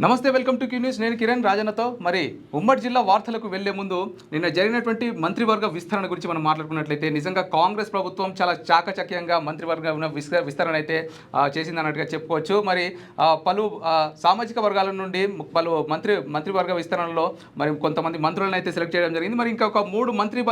నమస్తే, welcome to Q news. నేను కిరణ్ రాజన్నతో మరి ఉమ్మడి జిల్లా వార్తలకు వెళ్లే ముందు నిన్న జరిగినటువంటి మంత్రివర్గ విస్తరణ గురించి మనం మాట్లాడుకున్నట్లయితే నిజంగా కాంగ్రెస్ ప్రభుత్వం చాలా చాకచక్యంగా మంత్రివర్గ విస్తరణ అయితే చేసింది అన్నట్టుగా చెప్పుకోవచ్చు. మరి పలు సామాజిక వర్గాల నుండి పలు మంత్రివర్గ విస్తరణలో మరి కొంతమంది మంత్రులను అయితే సెలెక్ట్ చేయడం జరిగింది. మరి ఇంకొక 3 మంత్రి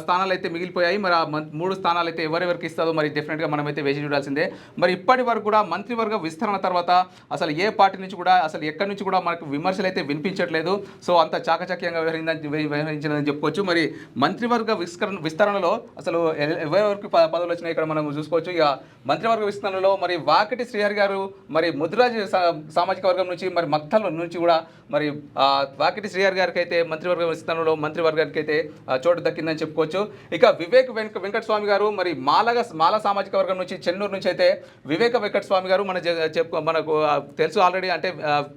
స్థానాలు అయితే మిగిలిపోయాయి. మరి ఆ 3 స్థానాలు అయితే ఎవరెవరికి ఇస్తుందో మరి డెఫినెట్గా మనమైతే వేచి చూడాల్సిందే. మరి ఇప్పటి వరకు కూడా మంత్రివర్గ విస్తరణ తర్వాత అసలు ఏ పార్టీ నుంచి కూడా అసలు ఎక్కడి నుంచి కూడా మనకు విమర్శలు అయితే వినిపించట్లేదు. సో అంత చాకచక్యంగా వ్యవహరించిందని చెప్పుకోవచ్చు. మరి మంత్రివర్గ విస్తరణలో అసలు ఎవరెవరికి పదవులు వచ్చినాయి ఇక్కడ మనం చూసుకోవచ్చు. ఇక మంత్రివర్గ విస్తరణలో మరి వాకిటి శ్రీహరి గారు మరి ముద్రాజ్ సామాజిక వర్గం నుంచి మరి మక్తల్ నుంచి కూడా మరి వాకిటి శ్రీహరి గారికి అయితే మంత్రివర్గ విస్తరణలో మంత్రివర్గానికి అయితే చోటు దక్కిందని చెప్పుకోవచ్చు. ఇక వివేక్ వెంకటస్వామి గారు మరి మాల సామాజిక వర్గం నుంచి చెన్నూరు నుంచి అయితే వివేక వెంకటస్వామి గారు మనకు తెలుసు ఆల్రెడీ. అంటే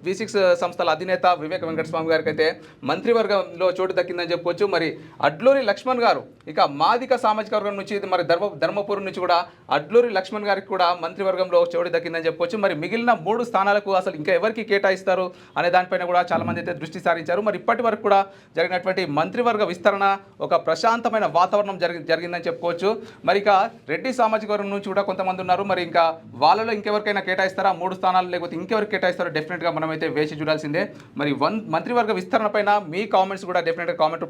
V6 సంస్థల అధినేత వివేక వెంకటస్వామి గారికి అయితే మంత్రివర్గంలో చోటు దక్కిందని చెప్పుకోవచ్చు. మరి అడ్లూరి లక్ష్మణ్ గారు ఇక మాదిక సామాజిక వర్గం నుంచి మరి ధర్మపురం నుంచి కూడా అడ్లూరి లక్ష్మణ్ గారికి కూడా మంత్రివర్గంలో చోటు దక్కిందని చెప్పుకోవచ్చు. మరి మిగిలిన 3 స్థానాలకు అసలు ఇంకా ఎవరికి కేటాయిస్తారు అనే దానిపైన కూడా చాలా మంది అయితే దృష్టి సారించారు. మరి ఇప్పటి వరకు కూడా జరిగినటువంటి మంత్రివర్గ విస్తరణ ఒక ప్రశాంతమైన వాతావరణం జరిగిందని చెప్పుకోవచ్చు. మరి ఇక రెడ్డి సామాజిక వర్గం నుంచి కూడా కొంతమంది ఉన్నారు. మరి ఇంకా వాళ్ళలో ఇంకెవరికైనా కేటాయిస్తారా 3 స్థానాలు, లేకపోతే ఇంకెవరికి కేటాయిస్తారో డెఫినెట్గా మనమైతే వేచి చూడాల్సిందే. మరి మంత్రివర్గ విస్తరణ పైన మీ కామెంట్స్ కూడా డెఫినెట్గా కామెంట్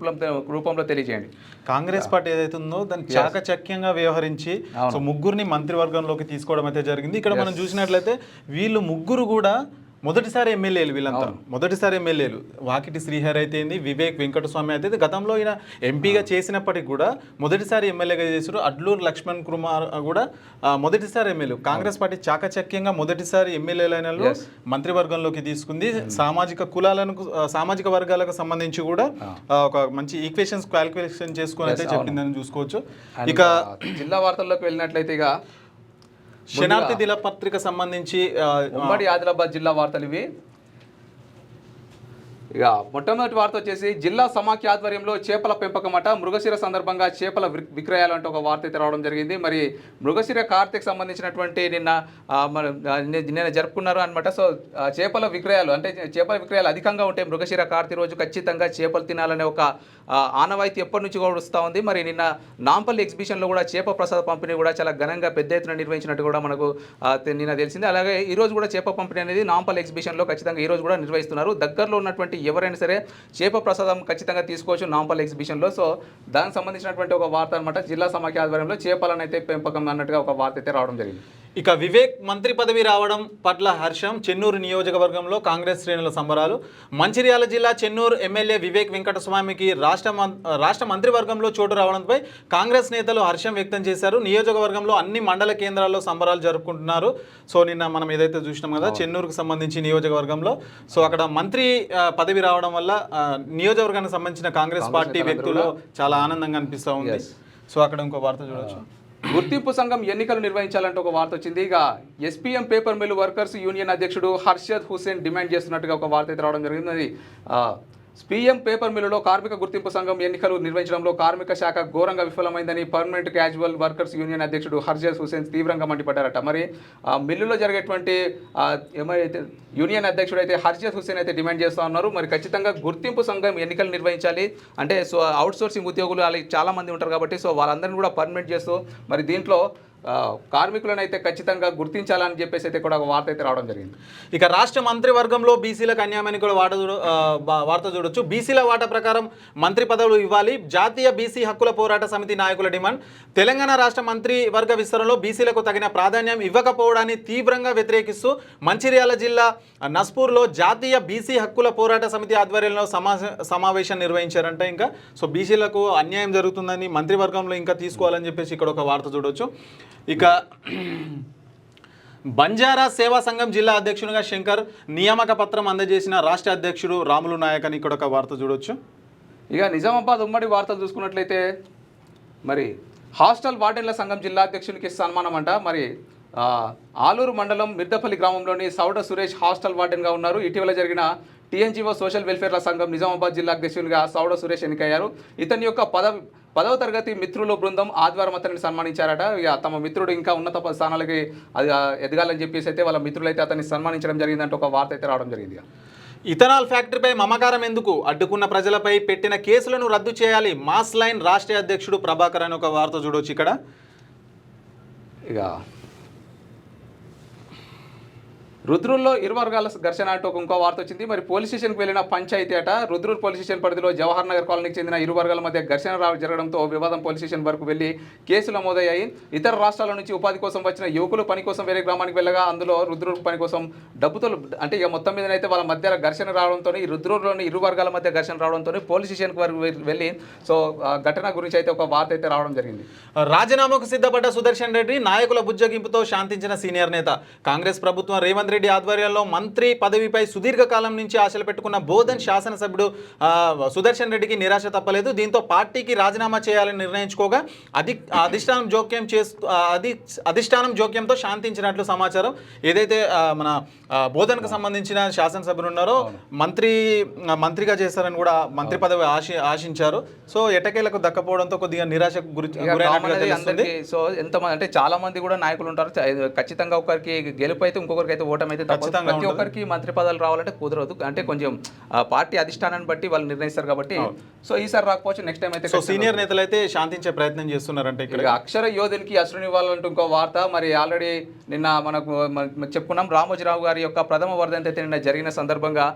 రూపంలో తెలియజేయండి. కాంగ్రెస్ పార్టీ ఏదైతే ఉందో దాన్ని చాకచక్యంగా వ్యవహరించి సో ముగ్గురిని మంత్రివర్గంలోకి తీసుకోవడం అయితే జరిగింది. ఇక్కడ మనం చూసినట్లయితే వీళ్ళు ముగ్గురు కూడా మొదటిసారి ఎమ్మెల్యేలు, వీళ్ళంతా మొదటిసారి ఎమ్మెల్యేలు. వాకిటి శ్రీహరి అయితే వివేక్ వెంకటస్వామి అయితే గతంలో ఈయన ఎంపీగా చేసినప్పటికీ కూడా మొదటిసారి ఎమ్మెల్యేగా చేశారు. అడ్లూరు లక్ష్మణ్ కుమార్ కూడా మొదటిసారి ఎమ్మెల్యే. కాంగ్రెస్ పార్టీ చాకచక్యంగా మొదటిసారి ఎమ్మెల్యేలైన మంత్రివర్గంలోకి తీసుకుంది. సామాజిక వర్గాలకు సంబంధించి కూడా ఒక మంచి ఈక్వేషన్స్ క్యాలిక్యులేషన్ చేసుకొని అయితే చెప్పిందని చూసుకోవచ్చు. ఇక జిల్లా వార్తల్లోకి వెళ్ళినట్లయితే ఇక శనార్థి దినపత్రిక సంబంధించి ఉమ్మడి ఆదిలాబాద్ జిల్లా వార్తలు ఇవి. ఇక మొట్టమొదటి వార్త వచ్చేసి జిల్లా సమాఖ్య ఆధ్వర్యంలో చేపల పెంపకం అట. మృగశిర సందర్భంగా చేపల విక్రయాలు అంటే ఒక వార్త అయితే రావడం జరిగింది. మరి మృగశిర కార్తెకు సంబంధించినటువంటి నిన్న జరుపుకున్నారు అనమాట. సో చేపల విక్రయాలు అంటే చేపల విక్రయాలు అధికంగా ఉంటే మృగశిర కార్తె రోజు ఖచ్చితంగా చేపలు తినాలనే ఒక ఆనవాయితీ ఎప్పటి నుంచి కూడా వస్తూ ఉంది. మరి నిన్న నాంపల్లి ఎగ్జిబిషన్లో కూడా చేప ప్రసాద పంపిణీ కూడా చాలా ఘనంగా పెద్ద ఎత్తున నిర్వహించినట్టు కూడా మనకు నిన్న తెలిసింది. అలాగే ఈరోజు కూడా చేప పంపిణీ అనేది నాంపల్లి ఎగ్జిబిషన్లో ఖచ్చితంగా ఈరోజు కూడా నిర్వహిస్తున్నారు. దగ్గరలో ఉన్నటువంటి ఎవరైనా సరే చేప ప్రసాదం ఖచ్చితంగా తీసుకోవచ్చు నాంపల్లి ఎగ్జిబిషన్లో. సో దానికి సంబంధించినటువంటి ఒక వార్త అనమాట. జిల్లా సమాఖ్య ఆధ్వర్యంలో చేపలను అయితే పెంపకం అన్నట్టుగా ఒక వార్త అయితే రావడం జరిగింది. ఇక వివేక్ మంత్రి పదవి రావడం పట్ల హర్షం. చెన్నూరు నియోజకవర్గంలో కాంగ్రెస్ శ్రేణుల సంబరాలు. మంచిర్యాల జిల్లా చెన్నూరు ఎమ్మెల్యే వివేక్ వెంకటస్వామికి రాష్ట్ర మంత్రివర్గంలో చోటు రావడంపై కాంగ్రెస్ నేతలు హర్షం వ్యక్తం చేశారు. నియోజకవర్గంలో అన్ని మండల కేంద్రాల్లో సంబరాలు జరుపుకుంటున్నారు. సో నిన్న మనం ఏదైతే చూసినాం కదా చెన్నూరుకు సంబంధించి నియోజకవర్గంలో, సో అక్కడ మంత్రి పదవి రావడం వల్ల నియోజకవర్గానికి సంబంధించిన కాంగ్రెస్ పార్టీ వ్యక్తులు చాలా ఆనందంగా అనిపిస్తూ ఉంది. సో అక్కడ ఇంకో వార్త చూడొచ్చు. గుర్తింపు సంఘం ఎన్నికలు నిర్వహించాలంటే ఒక వార్త వచ్చింది. ఇక SPM paper mill workers union అధ్యక్షుడు హర్షద్ హుసేన్ డిమాండ్ చేస్తున్నట్టుగా ఒక వార్త అయితే రావడం జరిగింది. SPM పేపర్ మిల్లులో కార్మిక గుర్తింపు సంఘం ఎన్నికలు నిర్వహించడంలో కార్మిక శాఖ ఘోరంగా విఫలమైందని పర్మనెంట్ క్యాజువల్ వర్కర్స్ యూనియన్ అధ్యక్షుడు హర్షద్ హుసేన్ తీవ్రంగా మండిపడ్డారట. మరి మిల్లులో జరిగేటువంటి ఏమైతే యూనియన్ అధ్యక్షుడు అయితే హర్షద్ హుసేన్ అయితే డిమాండ్ చేస్తూ ఉన్నారు. మరి ఖచ్చితంగా గుర్తింపు సంఘం ఎన్నికలు నిర్వహించాలి అంటే సో అవుట్సోర్సింగ్ ఉద్యోగులు వాళ్ళకి చాలామంది ఉంటారు కాబట్టి సో వాళ్ళందరినీ కూడా పర్మనెంట్ చేస్తూ మరి దీంట్లో కార్మికులను అయితే ఖచ్చితంగా గుర్తించాలని చెప్పేసి అయితే కూడా ఒక వార్త అయితే రావడం జరిగింది. ఇక రాష్ట్ర మంత్రివర్గంలో బీసీలకు అన్యాయమని కూడా వార్త చూడొచ్చు. బీసీల వాటా ప్రకారం మంత్రి పదవులు ఇవ్వాలి జాతీయ బీసీ హక్కుల పోరాట సమితి నాయకుల డిమాండ్. తెలంగాణ రాష్ట్ర మంత్రివర్గ విస్తరణలో బీసీలకు తగిన ప్రాధాన్యం ఇవ్వకపోవడాన్ని తీవ్రంగా వ్యతిరేకిస్తూ మంచిర్యాల జిల్లా నస్పూర్లో జాతీయ బీసీ హక్కుల పోరాట సమితి ఆధ్వర్యంలో సమావేశం నిర్వహించారంట. ఇంకా సో బీసీలకు అన్యాయం జరుగుతుందని మంత్రివర్గంలో ఇంకా తీసుకోవాలని చెప్పేసి ఇక్కడ ఒక వార్త చూడొచ్చు. ఇక బంజారా సేవా సంఘం జిల్లా అధ్యక్షునిగా శంకర్ నియామక పత్రం అందజేసిన రాష్ట్ర అధ్యక్షుడు రాములు నాయక్ అని ఇక్కడ ఒక వార్త చూడొచ్చు. ఇక నిజామాబాద్ ఉమ్మడి వార్తలు చూసుకున్నట్లయితే మరి హాస్టల్ వార్డెన్ల సంఘం జిల్లా అధ్యక్షునికి సన్మానం అంట. మరి ఆలూరు మండలం మిర్దపల్లి గ్రామంలోని సౌడ సురేష్ హాస్టల్ వార్డెన్గా ఉన్నారు. ఇటీవల జరిగిన TNGO సోషల్ వెల్ఫేర్ల సంఘం నిజామాబాద్ జిల్లా అధ్యక్షునిగా సౌడ సురేష్ ఎన్నికయ్యారు. ఇతని యొక్క 10వ తరగతి మిత్రుల బృందం ఆదివారం అతన్ని సన్మానించారట. ఇక తమ మిత్రుడు ఇంకా ఉన్నత స్థానాలకి ఎదగాలని చెప్పేసి అయితే వాళ్ళ మిత్రులు అయితే అతన్ని సన్మానించడం జరిగిందంటే ఒక వార్త అయితే రావడం జరిగింది. ఇథనాల్ ఫ్యాక్టరీపై మమకారం ఎందుకు, అడ్డుకున్న ప్రజలపై పెట్టిన కేసులను రద్దు చేయాలి, మాస్ లైన్ రాష్ట్రీయ అధ్యక్షుడు ప్రభాకర్ అని ఒక వార్త చూడవచ్చు ఇక్కడ. ఇక రుద్రూర్లో ఇరు వర్గాల ఘర్షణ అంటూ ఇంకో వార్త వచ్చింది. మరి పోలీస్ స్టేషన్కి వెళ్ళిన పంచాయతీ అట. రుద్రూర్ పోలీస్ స్టేషన్ పరిధిలో జవహర్ నగర్ కాలనీకి చెందిన ఇరు వర్గాల మధ్య ఘర్షణ జరగడంతో వివాదం పోలీస్ స్టేషన్ వరకు వెళ్లి కేసులు నమోదయ్యాయి. ఇతర రాష్ట్రాల నుంచి ఉపాధి కోసం వచ్చిన యువకులు పని కోసం వేరే గ్రామానికి వెళ్ళగా అందులో రుద్రూర్ పని కోసం డబ్బుతో అంటే ఇక మొత్తం మీదనైతే వాళ్ళ మధ్య ఘర్షణ రావడంతో ఈ రుద్రూర్లోని ఇరు వర్గాల మధ్య ఘర్షణ రావడంతో పోలీస్ స్టేషన్కి వరకు వెళ్ళి సో ఘటన గురించి అయితే ఒక వార్త అయితే రావడం జరిగింది. రాజీనామాకు సిద్ధపడ్డ సుదర్శన్ రెడ్డి, నాయకుల బుజ్జగింపుతో శాంతించిన సీనియర్ నేత. కాంగ్రెస్ ప్రభుత్వం రేవంత్ రెడ్డి ఆధ్వర్యంలో మంత్రి పదవిపై సుదీర్ఘకాలం నుంచి ఆశలు పెట్టుకున్న బోధన్ శాసనసభ్యుడు సుదర్శన్ రెడ్డికి నిరాశ తప్పలేదు. దీంతో పార్టీకి రాజీనామా చేయాలని నిర్ణయించుకోగా అధిష్టానం జోక్యంతో శాంతించినట్లు సమాచారం. ఏదైతే మన బోధన్కు సంబంధించిన శాసనసభ్యులు ఉన్నారో మంత్రిగా చేస్తారని కూడా మంత్రి పదవి ఆశించారు. సో ఎటకేలకు దక్కపోవడంతో కొద్దిగా నిరాశకు గురైనట్లు. సో ఎంతమంది అంటే చాలా మంది కూడా నాయకులు ఉంటారు. ఖచ్చితంగా ఒకరికి గెలుపు అయితే ఇంకొకరికి అయితే ఓటమి అయితే ప్రతి ఒక్కరికి మంత్రి పదవులు రావాలంటే కుదరదు. అంటే కొంచెం పార్టీ అధిష్టానాన్ని బట్టి వాళ్ళు నిర్ణయిస్తారు కాబట్టి సో ఈసారి రాకపోవచ్చు, నెక్స్ట్ టైం అయితే. సో సీనియర్ నేతలు అయితే శాంతించే ప్రయత్నం చేస్తున్నారంటే ఇక్కడ అక్షర యోధునికి అశ్రుని ఇవ్వాలంటూ ఇంకో వార్త. మరి ఆల్రెడీ నిన్న మనకు చెప్పుకున్నాం రామోజీరావు గారి యొక్క ప్రథమ వర్ధంతి అయితే నిన్న జరిగిన సందర్భంగా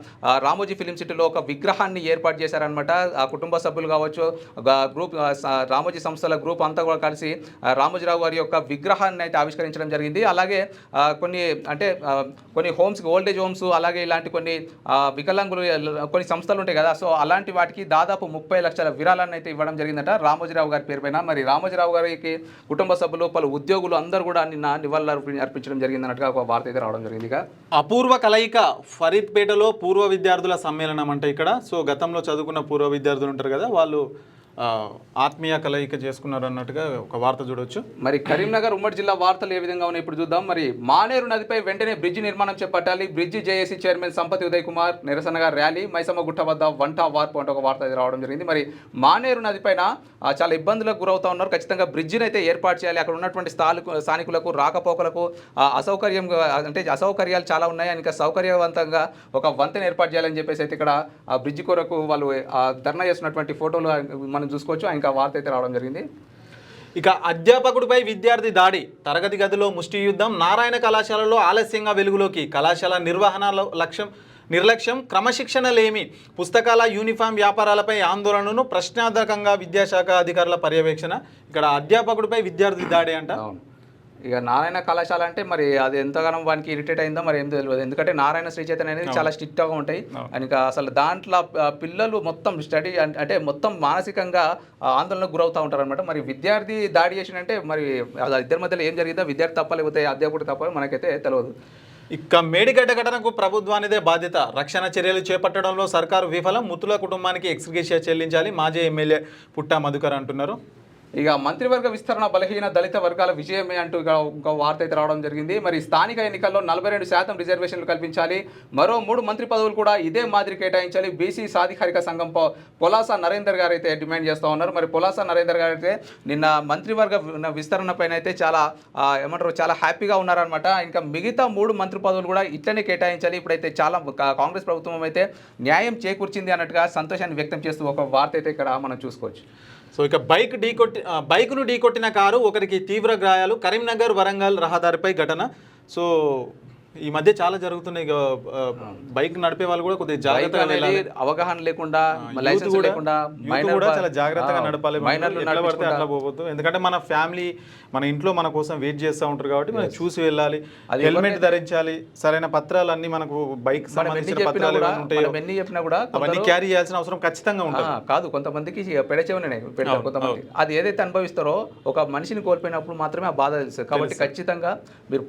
రామోజీ ఫిలిం సిటీలో ఒక విగ్రహాన్ని ఏర్పాటు చేశారనమాట. ఆ కుటుంబ సభ్యులు కావచ్చు, గ్రూప్ రామోజీ సంస్థల గ్రూప్ అంతా కూడా కలిసి రామోజీరావు గారి యొక్క విగ్రహాన్ని అయితే ఆవిష్కరించడం జరిగింది. అలాగే కొన్ని హోమ్స్, ఓల్డేజ్ హోమ్స్, అలాగే ఇలాంటి కొన్ని వికలాంగులు కొన్ని సంస్థలు ఉంటాయి కదా, సో అలాంటి వాటికి దాదాపు 30 లక్షల విరాళాన్ని అయితే ఇవ్వడం జరిగిందట రామోజీరావు గారి పేరు పైన. మరి రామోజీరావు గారికి కుటుంబ సభ్యులు, పలు ఉద్యోగులు అందరూ కూడా నిన్న నివాళులు అర్పించడం జరిగిందన్నట్టుగా ఒక వార్త అయితే రావడం జరిగింది. అపూర్వ కలయిక ఫరీద్పేటలో పూర్వ విద్యార్థుల సమ్మేళనం అంటే ఇక్కడ. సో గతంలో చదువుకున్న పూర్వ విద్యార్థులు ఉంటారు కదా, వాళ్ళు ఆత్మీయ కలయిక చేసుకున్నారు అన్నట్టుగా ఒక వార్త చూడవచ్చు. మరి కరీంనగర్ ఉమ్మడి జిల్లా వార్తలు ఏ విధంగా ఉన్నాయి ఇప్పుడు చూద్దాం. మరి మానేరు నదిపై వెంటనే బ్రిడ్జి నిర్మాణం చేపట్టాలి. Bridge JAC chairman Sampathi Uday Kumar నిరసనగా ర్యాలీ. మైసమ్మ గుట్ట వద్ద వంట వార్పు అంటే ఒక వార్త రావడం జరిగింది. మరి మానేరు నది పైన చాలా ఇబ్బందులకు గురవుతా ఉన్నారు. ఖచ్చితంగా బ్రిడ్జిని అయితే ఏర్పాటు చేయాలి. అక్కడ ఉన్నటువంటి స్థానికులకు రాకపోకలకు అసౌకర్యాలు చాలా ఉన్నాయి. ఇంకా సౌకర్యవంతంగా ఒక వంతెన ఏర్పాటు చేయాలని చెప్పేసి అయితే ఇక్కడ ఆ బ్రిడ్జి కొరకు వాళ్ళు ధర్నా చేస్తున్నటువంటి ఫోటోలు మనం చూసుకోవచ్చు. ఇంకా వార్త అయితే రావడం జరిగింది. ఇక అధ్యాపకుడిపై విద్యార్థి దాడి, తరగతి గదిలో ముష్టి యుద్ధం. నారాయణ కళాశాలలో ఆలస్యంగా వెలుగులోకి. కళాశాల నిర్లక్ష్యం, క్రమశిక్షణ లేమి. పుస్తకాల, యూనిఫామ్ వ్యాపారాలపై ఆందోళనను ప్రశ్నార్థకంగా విద్యాశాఖ అధికారుల పర్యవేక్షణ. ఇక్కడ అధ్యాపకుడిపై విద్యార్థి దాడి అంట. ఇక నారాయణ కళాశాల అంటే మరి అది ఎంతగానో వానికి ఇరిటేట్ అయిందో మరి ఏం తెలియదు. ఎందుకంటే నారాయణ శ్రీ చైతన్య అనేది చాలా స్ట్రిక్ట్గా ఉంటాయి. ఇంకా అసలు దాంట్లో పిల్లలు మొత్తం స్టడీ అంటే మొత్తం మానసికంగా ఆందోళనకు గురవుతూ ఉంటారు అనమాట. మరి విద్యార్థి దాడి చేసినంటే మరి ఇద్దరి మధ్యలో ఏం జరిగిందో, విద్యార్థి తప్ప లేకపోతే అధ్యాపకుడు తప్ప మనకైతే తెలియదు. ఇక మేడిగడ్డ ఘటనకు ప్రభుత్వానిదే బాధ్యత. రక్షణ చర్యలు చేపట్టడంలో సర్కారు విఫలం. మృతుల కుటుంబానికి ఎక్స్గ్రేషియా చెల్లించాలి. మాజీ ఎమ్మెల్యే పుట్టా మధుకర్ అంటున్నారు. ఇక మంత్రివర్గ విస్తరణ బలహీన దళిత వర్గాల విజయమే అంటూ ఒక వార్త అయితే రావడం జరిగింది. మరి స్థానిక ఎన్నికల్లో 42% రిజర్వేషన్లు కల్పించాలి. మరో 3 మంత్రి పదవులు కూడా ఇదే మాదిరి కేటాయించాలి. బీసీ సాధికారిక సంఘం పొలాస నరేందర్ గారు అయితే డిమాండ్ చేస్తూ ఉన్నారు. మరి పొలాస నరేందర్ గారు అయితే నిన్న మంత్రివర్గ విస్తరణ పైన అయితే చాలా హ్యాపీగా ఉన్నారనమాట. ఇంకా మిగతా 3 మంత్రి పదవులు కూడా ఇట్లనే కేటాయించాలి. ఇప్పుడైతే చాలా కాంగ్రెస్ ప్రభుత్వం అయితే న్యాయం చేకూర్చింది అన్నట్టుగా సంతోషాన్ని వ్యక్తం చేస్తూ ఒక వార్త అయితే ఇక్కడ మనం చూసుకోవచ్చు. సో ఇక బైక్ను ఢీకొట్టిన కారు, ఒకరికి తీవ్ర గాయాలు. కరీంనగర్ వరంగల్ రహదారిపై ఘటన. సో ఈ మధ్య చాలా జరుగుతున్నాయి. బైక్ నడిపే వాళ్ళు కూడా కొద్దిగా జాగ్రత్తగా వెళ్ళాలి. అవగాహన లేకుండా, లైసెన్స్ లేకుండా చాలా జాగ్రత్తగా నడపాలి. ఎట్లా పడితే అట్లా పోవద్దు. ఎందుకంటే మన ఫ్యామిలీ మన ఇంట్లో మన కోసం వెయిట్ చేస్తూ ఉంటారు కాబట్టి మనం చూసి వెళ్ళాలి. హెల్మెట్ ధరించాలి. సరైన పత్రాలు అన్ని మనకు బైక్ సంబంధించిన పత్రాలు చెప్పినా కూడా అవన్నీ క్యారీ చేయాల్సిన అవసరం ఖచ్చితంగా ఉంటుంది. కాదు, కొంతమందికి పెడచెవినే పెడతారు. కొంతమంది అది ఏదైతే అనుభవిస్తారో ఒక మనిషిని కోల్పోయినప్పుడు మాత్రమే ఆ బాధ తెలుస్తుంది. కాబట్టి ఖచ్చితంగా మీరు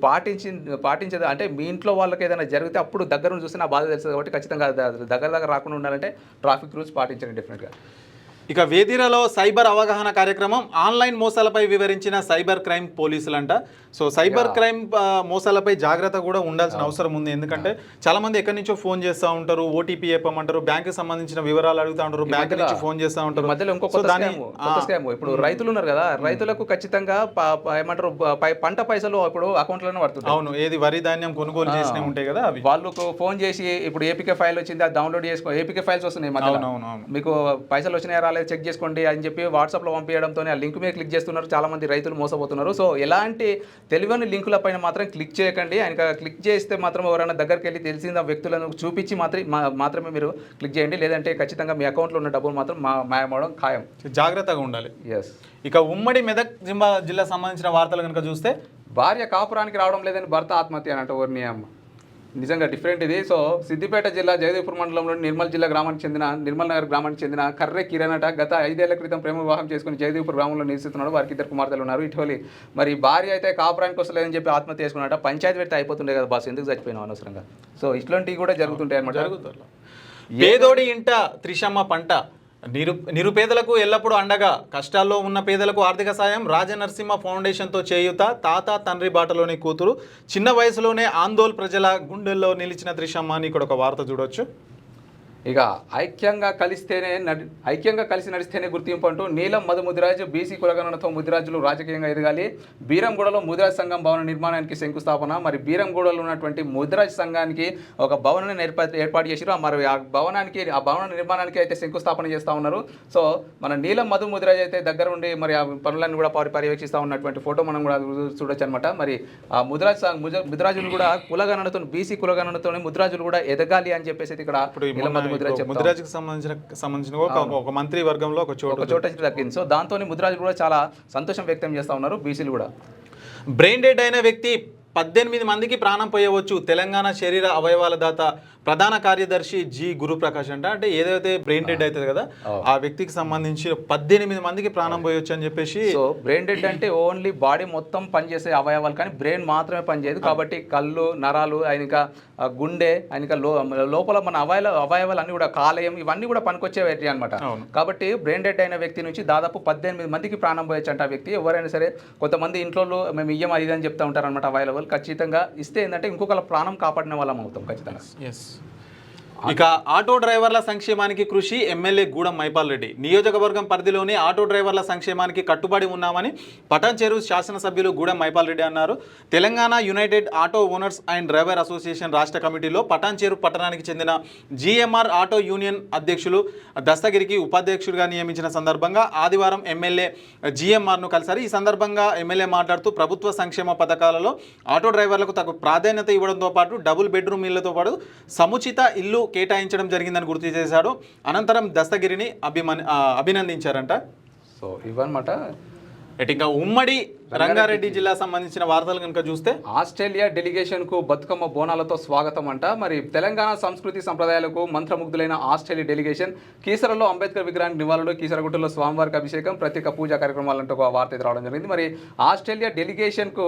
పాటించేది అంటే మీ ఇంట్లో వాళ్ళకి ఏదైనా జరిగితే అప్పుడు దగ్గర చూస్తే నా బాధ తెలుస్తుంది. కాబట్టి ఖచ్చితంగా దగ్గర రాకుండా ఉండాలంటే ట్రాఫిక్ రూల్స్ పాటించండి డెఫినెట్గా. ఇక వేదిరలో సైబర్ అవగాహన కార్యక్రమం, ఆన్లైన్ మోసాలపై వివరించిన సైబర్ క్రైమ్ పోలీసులంట. సో సైబర్ క్రైమ్ మోసాలపై జాగ్రత్త కూడా ఉండాల్సిన అవసరం ఉంది. ఎందుకంటే చాలా మంది ఎక్కడి నుంచో ఫోన్ చేస్తూ ఉంటారు, ఓటీపీ చెప్పమంటారు, బ్యాంక్ సంబంధించిన వివరాలు అడుగుతా ఉంటారు, బ్యాంక్ నుంచి ఫోన్ చేస్తూ ఉంటారు. మధ్యలో ఇంకొక స్కామ్, ఇప్పుడు రైతులు ఉన్నారు కదా, రైతులకు ఖచ్చితంగా ఏమంటారు పంట పైసలు ఇప్పుడు అకౌంట్లోనే పడుతుంది. అవును, ఏది వరి ధాన్యం కొనుగోలు చేసినవి ఉంటాయి కదా, అవి వాళ్ళకు ఫోన్ చేసి ఇప్పుడు ఏపీకే ఫైల్ వచ్చింది, అది డౌన్లోడ్ చేసుకో, ఏపీకే ఫైల్స్ వస్తున్నాయి మధ్యలో, మీకు పైసలు వచ్చినాయా రాలేదు చెక్ చేసుకోండి అని చెప్పి వాట్సాప్లో పంపించడంతో ఆ లింక్ మీద క్లిక్ చేస్తున్నారు, చాలా మంది రైతులు మోసపోతున్నారు. సో ఎలాంటి తెలియని లింకుల పైన మాత్రం క్లిక్ చేయకండి. ఆయన క్లిక్ చేస్తే మాత్రం ఎవరైనా దగ్గరికి వెళ్ళి తెలిసిన వ్యక్తులను చూపించి మాత్రమే మీరు క్లిక్ చేయండి, లేదంటే ఖచ్చితంగా మీ అకౌంట్లో ఉన్న డబ్బులు మాత్రం మాయమవడం ఖాయం. జాగ్రత్తగా ఉండాలి. ఎస్. ఇక ఉమ్మడి మెదక్ జిల్లా సంబంధించిన వార్తలు కనుక చూస్తే, భార్య కాపురానికి రావడం లేదని భర్త ఆత్మహత్య అని అంటే ఓర్ని అమ్మ, నిజంగా డిఫరెంట్ ఇది. సో సిద్దిపేట జిల్లా జయదేవ్పూర్ మండలంలోని నిర్మల్ నగర్ గ్రామానికి చెందిన కర్రె కిరణ్ అట గత 5 ఏళ్ల క్రితం ప్రేమ వివాహం చేసుకుని జయదేవ్పూర్ గ్రామంలో నివసిస్తున్నాడు. వారికి 2 కుమార్తెలు ఉన్నారు. ఇటీవలి మరి భార్య అయితే కాపురానికి వస్తలేదని చెప్పి ఆత్మహత్య చేసుకున్నట. పంచాయతీ పెడితే అయిపోతుండే కదా బాస్, ఎందుకు చచ్చిపోయినావు అనవసరంగా. సో ఇట్లాంటివి కూడా జరుగుతుంటాయి అనమాట. పేదోడి ఇంట త్రిశమ్మ పంట, నిరుపేదలకు ఎల్లప్పుడూ అండగా, కష్టాల్లో ఉన్న పేదలకు ఆర్థిక సాయం, రాజనరసింహ ఫౌండేషన్తో చేయూత, తాత తండ్రి బాటలోని కూతురు, చిన్న వయసులోనే ఆందోళ్ ప్రజల గుండెల్లో నిలిచిన త్రిశమ్మ అని ఇక్కడ ఒక వార్త చూడొచ్చు. ఇక ఐక్యంగా కలిసి నడిస్తేనే గుర్తింపు అంటూ నీలం మధు ముదిరాజు బీసీ కులగణనతో ముదిరాజులు రాజకీయంగా ఎదగాలి. బీరంగూడలో ముదిరాజ్ సంఘం భవన నిర్మాణానికి శంకుస్థాపన. మరి బీరంగూడలో ఉన్నటువంటి ముదిరాజ్ సంఘానికి ఒక భవనాన్ని ఏర్పాటు చేసిరు. మరి ఆ భవన నిర్మాణానికి అయితే శంకుస్థాపన చేస్తూ ఉన్నారు. సో మన నీలం మధు ముదిరాజ్ అయితే దగ్గర ఉండి మరి ఆ పనులన్నీ కూడా పర్యవేక్షిస్తూ ఉన్నటువంటి ఫోటో మనం కూడా చూడొచ్చు అనమాట. మరి ఆ ముదిరాజులు కూడా కులగణనతో, బీసీ కులగణనతో ముదిరాజులు కూడా ఎదగాలి అని చెప్పేసి ఇక్కడ ముదిరాజుకు సంబంధించిన ఒక మంత్రి వర్గంలో ఒక చోట దక్కింది. సో దాంతో ముదిరాజులు కూడా చాలా సంతోషం వ్యక్తం చేస్తూ ఉన్నారు. బీసీలు కూడా. బ్రెయిన్ డెడ్ అయిన వ్యక్తి 18 మందికి ప్రాణం పోయవచ్చు, తెలంగాణ శరీర అవయవాల దాత ప్రధాన కార్యదర్శి జి గురుప్రకాష్ అంటే ఏదైతే బ్రెయిన్ డెడ్ అవుతుంది కదా, ఆ వ్యక్తికి సంబంధించి 18 మందికి ప్రాణం పోయొచ్చు అని చెప్పేసి. సో బ్రెయిన్ డెడ్ అంటే ఓన్లీ బాడీ మొత్తం పనిచేసే అవయవాలు, కానీ బ్రెయిన్ మాత్రమే పనిచేయదు. కాబట్టి కళ్ళు, నరాలు, ఆయనక గుండె, ఆయనక లోపల మన అవయవాలు అన్ని కూడా, కాలేయం, ఇవన్నీ కూడా పనికొచ్చేవి అనమాట. కాబట్టి బ్రెయిన్ డెడ్ అయిన వ్యక్తి నుంచి దాదాపు 18 మందికి ప్రాణం పోయొచ్చు అంట. ఆ వ్యక్తి ఎవరైనా సరే, కొంతమంది ఇంట్లో మేము ఇయ్యం అది అని చెప్తా ఉంటారు అనమాట. అవయవాలు ఖచ్చితంగా ఇస్తే ఏంటంటే ఇంకొకళ్ళ ప్రాణం కాపాడిన వాళ్ళం అవుతాం ఖచ్చితంగా. ఇక ఆటో డ్రైవర్ల సంక్షేమానికి కృషి, ఎమ్మెల్యే గూడెం మైపాల్ రెడ్డి. నియోజకవర్గం పరిధిలోని ఆటో డ్రైవర్ల సంక్షేమానికి కట్టుబడి ఉన్నామని పటాన్చెరు శాసనసభ్యులు గూడెం మైపాల్ రెడ్డి అన్నారు. Telangana United auto owners and driver association రాష్ట్ర కమిటీలో పటాన్చెరు పట్టణానికి చెందిన జిఎంఆర్ ఆటో యూనియన్ అధ్యక్షులు దస్తగిరికి ఉపాధ్యక్షుడిగా నియమించిన సందర్భంగా ఆదివారం ఎమ్మెల్యే జిఎంఆర్ను కలిశారు. ఈ సందర్భంగా ఎమ్మెల్యే మాట్లాడుతూ ప్రభుత్వ సంక్షేమ పథకాలలో ఆటో డ్రైవర్లకు తగు ప్రాధాన్యత ఇవ్వడంతో పాటు డబుల్ బెడ్రూమ్ ఇళ్లతో పాటు సముచిత ఇల్లు కేటాయించడం జరిగిందని గుర్తు చేశాడు. అనంతరం దస్తగిరిని అభినందించారంట. సో ఇవన్నమాట. ఇంకా ఉమ్మడి రంగారెడ్డి జిల్లా సంబంధించిన వార్తలు కనుక చూస్తే, ఆస్ట్రేలియా డెలిగేషన్కు బతుకమ్మ బోనాలతో స్వాగతం అంట. మరి తెలంగాణ సంస్కృతి సంప్రదాయాలకు మంత్రముగ్ధులైన ఆస్ట్రేలియా డెలిగేషన్ కీసరలో అంబేద్కర్ విగ్రహానికి నివాళులు, కీసరగుట్టలో స్వామివారికి అభిషేకం, ప్రత్యేక పూజా కార్యక్రమాలంటూ ఒక వార్త రావడం జరిగింది. మరి ఆస్ట్రేలియా డెలిగేషన్కు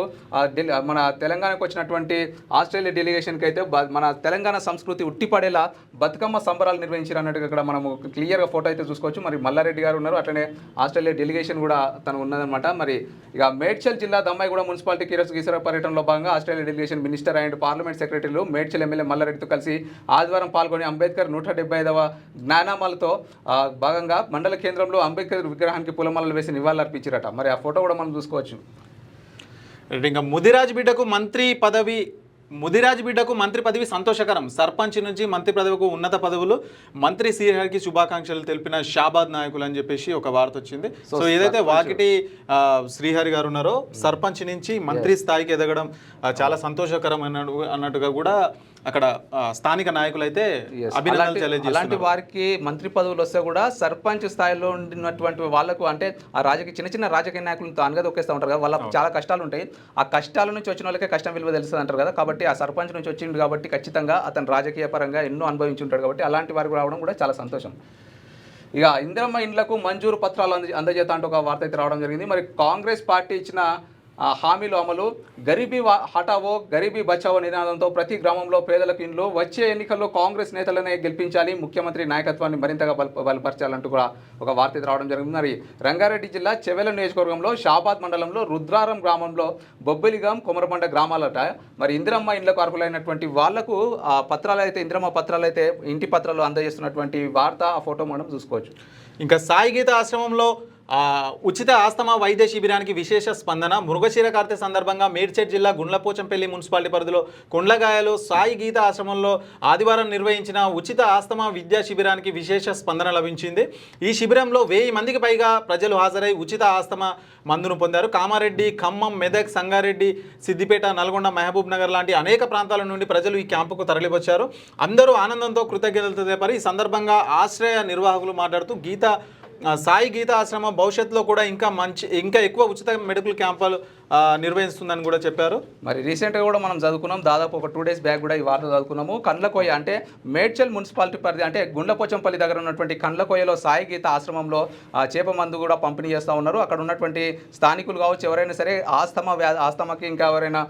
మన తెలంగాణకు వచ్చినటువంటి ఆస్ట్రేలియా డెలిగేషన్కి అయితే మన తెలంగాణ సంస్కృతి ఉట్టిపడేలా బతుకమ్మ సంబరాలు నిర్వహించారు అన్నట్టుగా ఇక్కడ మనము క్లియర్గా ఫోటో అయితే చూసుకోవచ్చు. మరి మల్లారెడ్డి గారు ఉన్నారు, అట్లనే ఆస్ట్రేలియా డెలిగేషన్ కూడా తను ఉన్నదన్నమాట. మరి ఇక మేడ్చల్ జిల్లా దమ్మాయిగూడ మున్సిపాలిటీ కీసర పర్యటనలో భాగంగా Australia delegation minister and parliament సెక్రటరీలు మేడ్చల్ ఎమ్మెల్యే మల్లారెడ్డితో కలిసి ఆదివారం పాల్గొని అంబేద్కర్ 175వ జ్ఞానామాలతో భాగంగా మండల కేంద్రంలో అంబేద్కర్ విగ్రహానికి పూలమాలలు వేసి నివాళులర్పించారట. మరి ఆ ఫోటో కూడా మనం చూసుకోవచ్చు. ఇంకా ముదిరాజ్ బిడ్డకు మంత్రి పదవి సంతోషకరం. సర్పంచ్ నుంచి మంత్రి పదవికి ఉన్నత పదవులు, మంత్రి శ్రీహరికి శుభాకాంక్షలు తెలిపిన షాబాద్ నాయకులు అని చెప్పేసి ఒక వార్త వచ్చింది. సో ఏదైతే వాకిటి శ్రీహరి గారు ఉన్నారో సర్పంచ్ నుంచి మంత్రి స్థాయికి ఎదగడం చాలా సంతోషకరం అన్నట్టుగా కూడా అక్కడ స్థానిక నాయకులు అయితే అభినందనలు తెలియజేస్తున్నారు. అలాంటి వారికి మంత్రి పదవులు వస్తే కూడా సర్పంచ్ స్థాయిలో ఉండినటువంటి వాళ్ళకు, అంటే ఆ చిన్న రాజకీయ నాయకులతో అనగదొక్కేస్తూ ఉంటారు కదా, వాళ్ళకు చాలా కష్టాలు ఉంటాయి. ఆ కష్టాల నుంచి వచ్చిన వాళ్ళకే కష్టం విలువ తెలుస్తుంది అంటారు కదా. కాబట్టి ఆ సర్పంచ్ నుంచి వచ్చింది కాబట్టి ఖచ్చితంగా అతను రాజకీయ పరంగా ఎన్నో అనుభవించి ఉంటాడు. కాబట్టి అలాంటి వారికి రావడం కూడా చాలా సంతోషం. ఇక ఇందిరమ్మ ఇండ్లకు మంజూరు పత్రాలు అందజేత అంటూ ఒక వార్త అయితే రావడం జరిగింది. మరి కాంగ్రెస్ పార్టీ ఇచ్చిన హామీలు అమలు, గరీబీ హటావో గరీబీ బచావో నినాదంతో ప్రతి గ్రామంలో పేదలకు ఇండ్లు, వచ్చే ఎన్నికల్లో కాంగ్రెస్ నేతలనే గెలిపించాలి, ముఖ్యమంత్రి నాయకత్వాన్ని మరింతగా బలపరచాలంటూ కూడా ఒక వార్త రావడం జరిగింది. మరి రంగారెడ్డి జిల్లా చెవెల నియోజకవర్గంలో షాబాద్ మండలంలో రుద్రారం గ్రామంలో బొబ్బిలిగాం కొమరబండ గ్రామాలట మరి ఇందిరమ్మ ఇండ్లకు అర్హులైనటువంటి వాళ్లకు పత్రాలు అయితే ఇందిరమ్మ పత్రాలు అయితే ఇంటి పత్రాలు అందజేస్తున్నటువంటి వార్త, ఆ ఫోటో మనం చూసుకోవచ్చు. ఇంకా సాయి గీత ఆశ్రమంలో ఉచిత ఆస్తమా వైద్య శిబిరానికి విశేష స్పందన. మృగశిర కార్తె సందర్భంగా మేడ్చల్ జిల్లా గుండ్లపోచంపల్లి మున్సిపాలిటీ పరిధిలో కొండ్లగాయలో సాయి గీత ఆశ్రమంలో ఆదివారం నిర్వహించిన ఉచిత ఆస్తమా విద్యా శిబిరానికి విశేష స్పందన లభించింది. ఈ శిబిరంలో 1000 మందికి పైగా ప్రజలు హాజరై ఉచిత ఆస్తమా మందును పొందారు. కామారెడ్డి, ఖమ్మం, మెదక్, సంగారెడ్డి, సిద్దిపేట, నల్గొండ, మహబూబ్ నగర్ లాంటి అనేక ప్రాంతాల నుండి ప్రజలు ఈ క్యాంపుకు తరలివచ్చారు. అందరూ ఆనందంతో కృతజ్ఞతలు తెలిపారు. ఈ సందర్భంగా ఆశ్రయ నిర్వాహకులు మాట్లాడుతూ సాయి గీత ఆశ్రమం భవిష్యత్తులో కూడా ఇంకా ఎక్కువ ఉచిత మెడికల్ క్యాంపులు నిర్వహిస్తుందని కూడా చెప్పారు. మరి రీసెంట్గా కూడా మనం చదువుకున్నాం, దాదాపు ఒక 2 days బ్యాక్ కూడా ఈ వార్త చదువుకున్నాము. కండ్లకోయ అంటే మేడ్చల్ మున్సిపాలిటీ పరిధి అంటే గుండ్లపోచంపల్లి దగ్గర ఉన్నటువంటి కండ్లకోయలో సాయి గీత ఆశ్రమంలో చేప మందు కూడా పంపిణీ చేస్తూ ఉన్నారు. అక్కడ ఉన్నటువంటి స్థానికులు కావచ్చు, ఎవరైనా సరే ఆస్తమాకి ఇంకా ఎవరైనా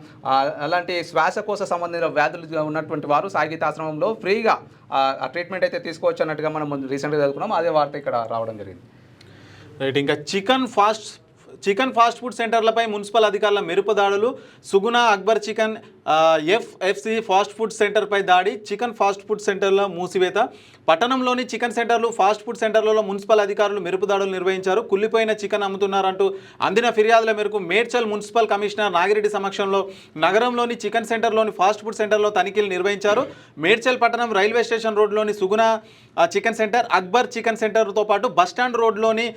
అలాంటి శ్వాసకోశ సంబంధించిన వ్యాధులు ఉన్నటువంటి వారు సాయి గీత ఆశ్రమంలో ఫ్రీగా ఆ ట్రీట్మెంట్ అయితే తీసుకోవచ్చు అన్నట్టుగా మనం రీసెంట్గా చదువుకున్నాం. అదే వార్త ఇక్కడ రావడం జరిగింది. రైట్. ఇంకా చికెన్ ఫాస్ట్ ఫుడ్ సెంటర్లపై మున్సిపల్ అధికారుల మెరుపు దాడులు. Suguna Akbar chicken FFC fast food సెంటర్పై దాడి. చికెన్ ఫాస్ట్ ఫుడ్ సెంటర్ల మూసివేత. పట్టణంలోని చికెన్ సెంటర్లు, ఫాస్ట్ ఫుడ్ సెంటర్లలో మున్సిపల్ అధికారులు మెరుపు దాడులు నిర్వహించారు. కుళ్ళిపోయిన చికెన్ అమ్ముతున్నారంటూ అందిన ఫిర్యాదుల మేరకు మేడ్చల్ మున్సిపల్ కమిషనర్ నాగిరెడ్డి సమక్షంలో నగరంలోని చికెన్ సెంటర్లోని ఫాస్ట్ ఫుడ్ సెంటర్లో తనిఖీలు నిర్వహించారు. మేడ్చల్ పట్టణం రైల్వే స్టేషన్ రోడ్లోని సుగుణ చికెన్ సెంటర్, అక్బర్ చికెన్ సెంటర్తో పాటు బస్టాండ్ రోడ్లోని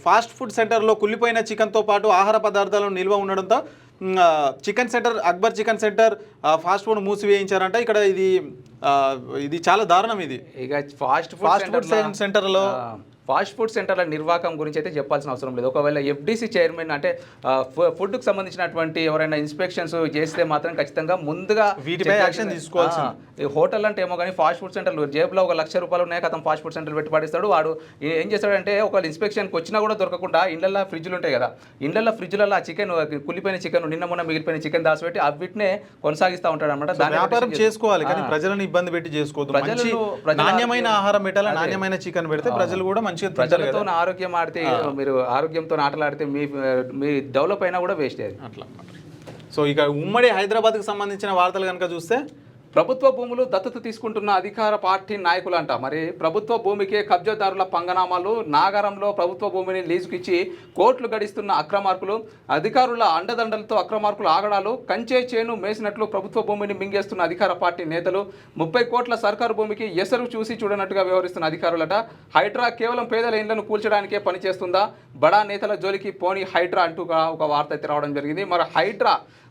ఫాస్ట్ ఫుడ్ సెంటర్లో కుళ్ళిపోయిన చికెన్తో పాటు ఆహార పదార్థాలను నిల్వ ఉండడంతో chicken centre, Akbar chicken centre fast food మూసివేయించారంట. ఇక్కడ ఇది చాలా దారుణం. ఇది ఇక ఫాస్ట్ ఫుడ్ సెంటర్ల నిర్వాహకం గురించి అయితే చెప్పాల్సిన అవసరం లేదు. ఒకవేళ ఎఫ్డీసీ చైర్మన్ అంటే ఫుడ్కు సంబంధించినటువంటి ఎవరైనా ఇన్స్పెక్షన్స్ చేస్తే మాత్రం ఖచ్చితంగా ముందుగా వీటిపై యాక్షన్ తీసుకోవాల్సి. హోటల్ అంటే ఏమో కానీ ఫాస్ట్ ఫుడ్ సెంటర్లు జేబులో ₹1,00,000 ఉన్నాయి, అతను ఫాస్ట్ ఫుడ్ సెంటర్లు పెట్టి పడిస్తాడు. వాడు ఏం చేస్తాడంటే ఒకవేళ ఇన్స్పెక్షన్కి వచ్చినా కూడా దొరకకుండా ఇళ్లలో ఫ్రిడ్జ్లు ఉంటాయి కదా, ఇళ్లలో ఫ్రిడ్జ్లలో ఆ చికెన్, కుళ్ళిపోయిన చికెన్, నిన్న మొన్న మిగిలిపోయిన చికెన్ దాచిపెట్టి వీటినే కొనసాగిస్తూ ఉంటాడు అనమాట. వ్యాపారం చేసుకోవాలి కానీ ప్రజలను ఇబ్బంది పెట్టి చేసుకోవద్దు. నాణ్యమైన ఆహారం పెట్టాలి, నాణ్యమైన చికెన్ పెడితే ప్రజలు కూడా ప్రజలతో ఆరోగ్యం ఆడితే, మీరు ఆరోగ్యంతో ఆటలాడితే మీ డెవలప్ అయినా కూడా వేస్ట్ అయ్యేది అట్లా. సో ఇక ఉమ్మడి హైదరాబాద్కి సంబంధించిన వార్తలు కనుక చూస్తే, ప్రభుత్వ భూములు దత్తత తీసుకుంటున్న అధికార పార్టీ నాయకులంట. మరి ప్రభుత్వ భూమికే కబ్జాదారుల పంగనామాలు. నాగారంలో ప్రభుత్వ భూమిని లీజుకిచ్చి కోట్లు గడిస్తున్న అక్రమార్కులు, అధికారుల అండదండలతో అక్రమార్కులు ఆగడాలు, కంచే చేను మేసినట్లు ప్రభుత్వ భూమిని మింగేస్తున్న అధికార పార్టీ నేతలు, 30 కోట్ల సర్కారు భూమికి ఎసరు చూసి చూడనట్టుగా వ్యవహరిస్తున్న అధికారులట. హైడ్రా కేవలం పేదల ఇండ్లను కూల్చడానికే పనిచేస్తుందా? బడా నేతల జోలికి పోని హైడ్రా అంటూ ఒక వార్త అయితే రావడం జరిగింది. మరి